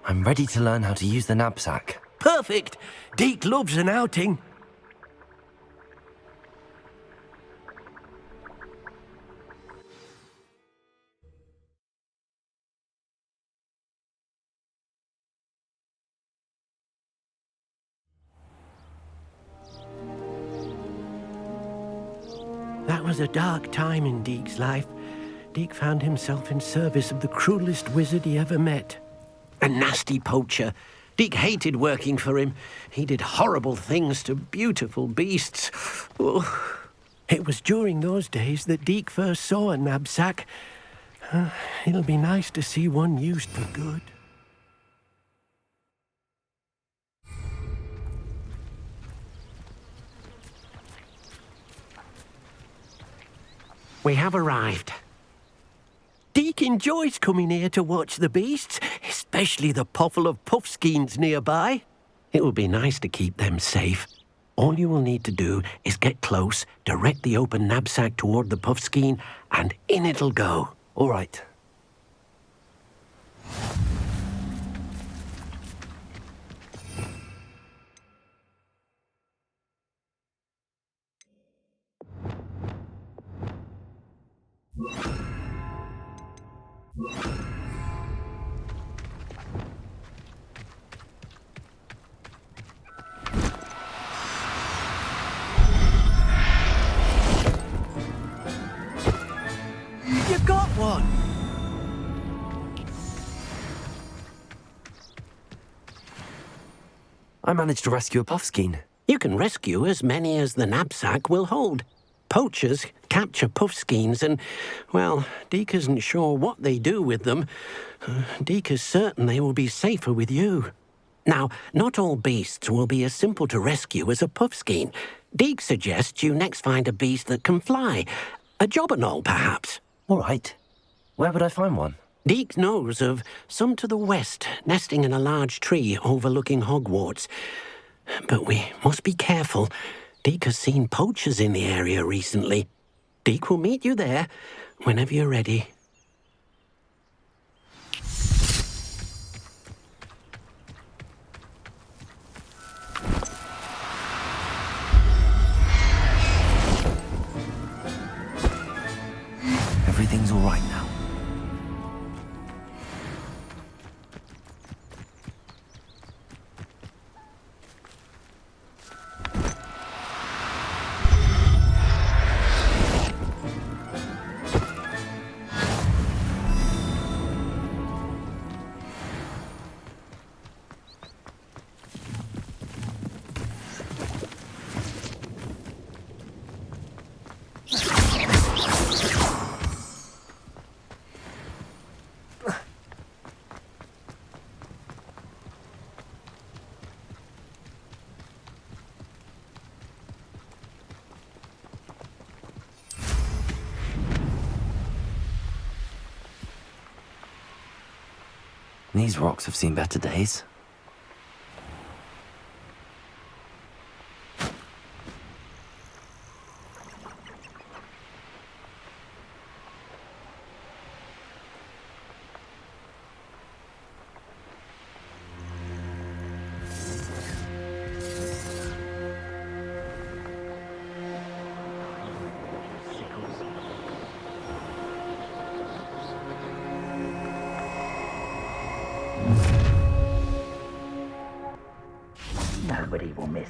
I'm ready to learn how to use the knapsack. Perfect! Deke loves an outing. That was a dark time in Deke's life. Deke found himself in service of the cruelest wizard he ever met. A nasty poacher. Deke hated working for him. He did horrible things to beautiful beasts. Oh. It was during those days that Deke first saw a knapsack. It'll be nice to see one used for good. We have arrived. Deke enjoys coming here to watch the beasts, especially the potful of puffskeins nearby. It will be nice to keep them safe. All you will need to do is get close, direct the open knapsack toward the puffskein, and in it'll go. All right. You got one! I managed to rescue a puffskein. You can rescue as many as the knapsack will hold. Poachers capture puffskeins and, well, Deke isn't sure what they do with them. Deke is certain they will be safer with you. Now, not all beasts will be as simple to rescue as a puffskein. Deke suggests you next find a beast that can fly. A jobberknoll, perhaps. All right. Where would I find one? Deke knows of some to the west, nesting in a large tree overlooking Hogwarts. But we must be careful. Deke has seen poachers in the area recently. Deke will meet you there whenever you're ready. Everything's all right now. These rocks have seen better days. miss.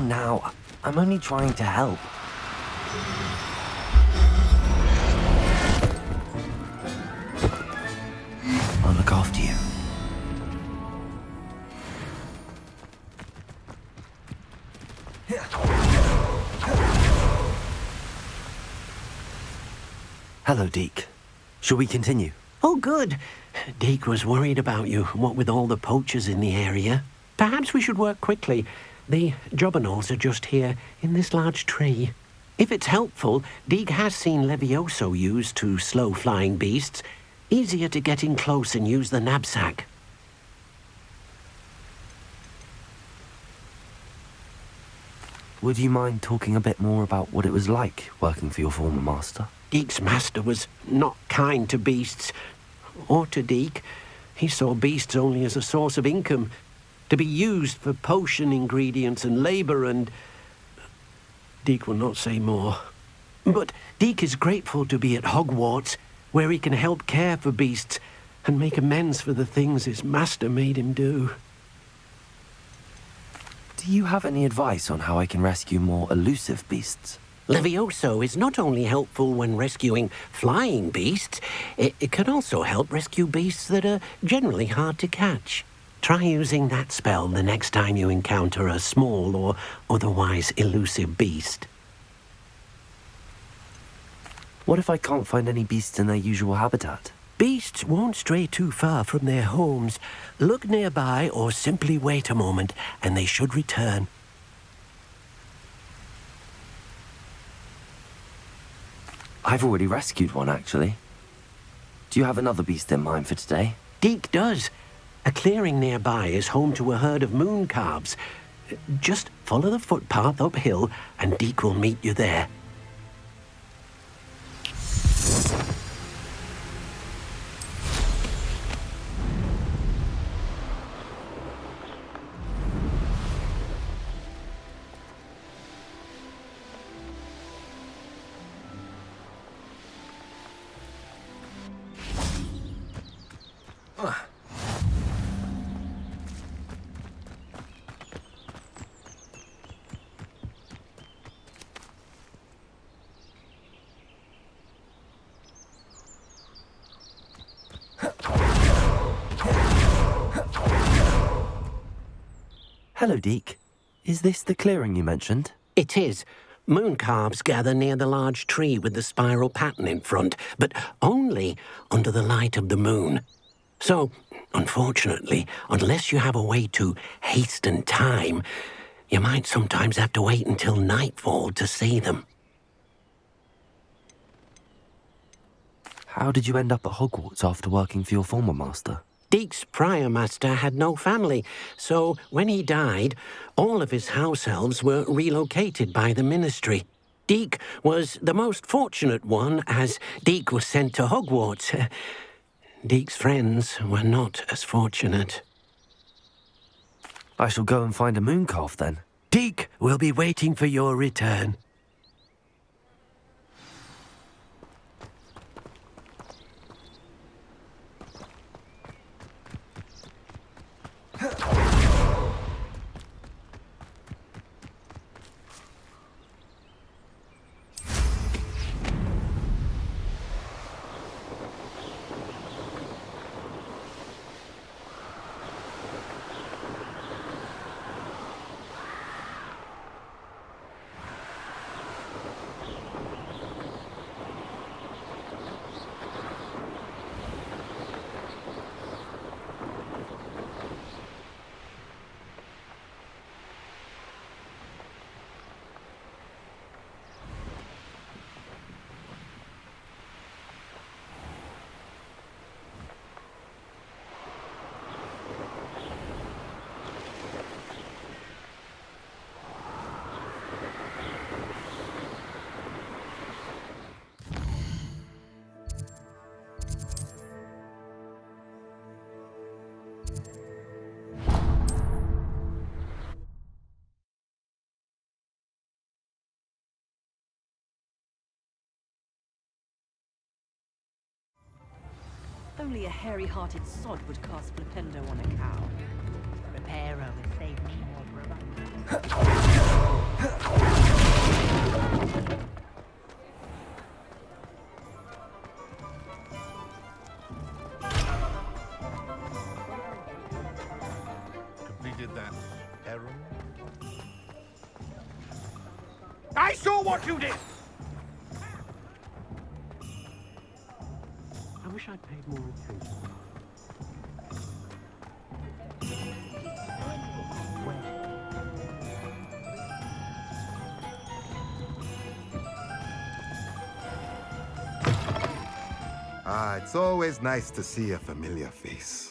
Now, I'm only trying to help. I'll look after you. Hello, Deke. Shall we continue? Oh, good. Deke was worried about you, what with all the poachers in the area. Perhaps we should work quickly. The jobberknolls are just here, in this large tree. If it's helpful, Deke has seen Levioso used to slow flying beasts. Easier to get in close and use the knapsack. Would you mind talking a bit more about what it was like working for your former master? Deke's master was not kind to beasts, or to Deke. He saw beasts only as a source of income, to be used for potion ingredients and labour, and Deke will not say more. But Deke is grateful to be at Hogwarts, where he can help care for beasts and make amends for the things his master made him do. Do you have any advice on how I can rescue more elusive beasts? Levioso is not only helpful when rescuing flying beasts, it can also help rescue beasts that are generally hard to catch. Try using that spell the next time you encounter a small or otherwise elusive beast. What if I can't find any beasts in their usual habitat? Beasts won't stray too far from their homes. Look nearby or simply wait a moment and they should return. I've already rescued one, actually. Do you have another beast in mind for today? Deke does. A clearing nearby is home to a herd of moon calves. Just follow the footpath uphill and Deke will meet you there. Hello, Deke. Is this the clearing you mentioned? It is. Moon calves gather near the large tree with the spiral pattern in front, but only under the light of the moon. So, unfortunately, unless you have a way to hasten time, you might sometimes have to wait until nightfall to see them. How did you end up at Hogwarts after working for your former master? Deke's prior master had no family, so when he died, all of his house elves were relocated by the ministry. Deke was the most fortunate one, as Deke was sent to Hogwarts. Deke's friends were not as fortunate. I shall go and find a moon calf then. Deke will be waiting for your return. Only a hairy-hearted sod would cast Flipendo on a cow. Reparo will save me more trouble. Completed that errand? I saw what you did! I wish I'd paid more attention. Ah, it's always nice to see a familiar face.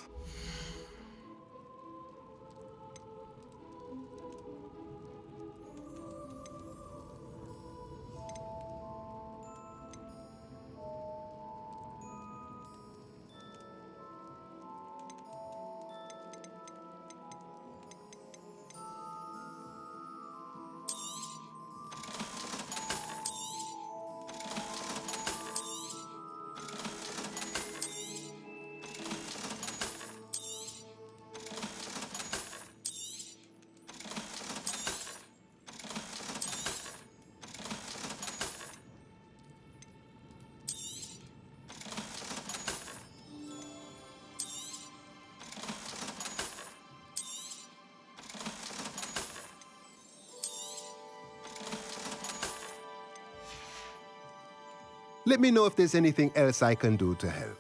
Let me know if there's anything else I can do to help.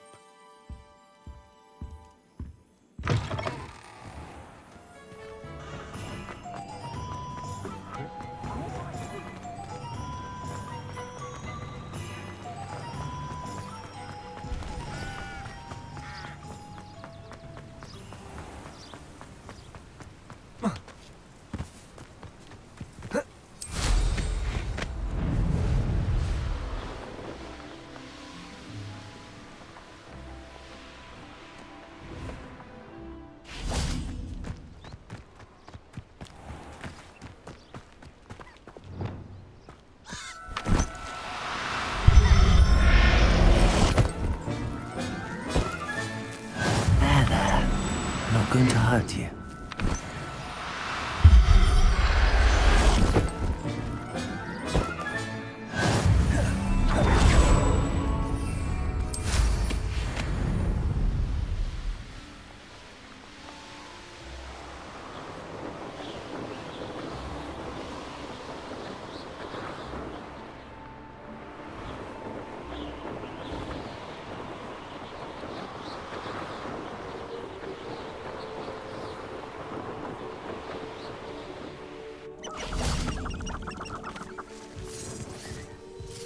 Going to hurt you.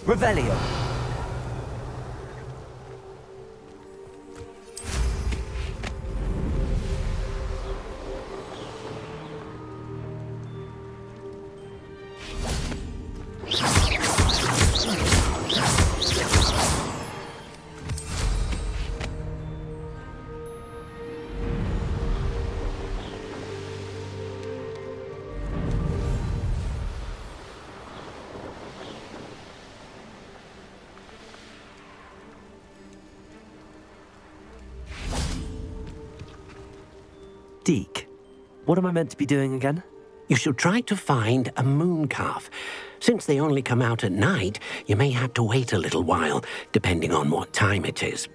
Revelio. Deke, what am I meant to be doing again? You should try to find a moon calf. Since they only come out at night, you may have to wait a little while, depending on what time it is.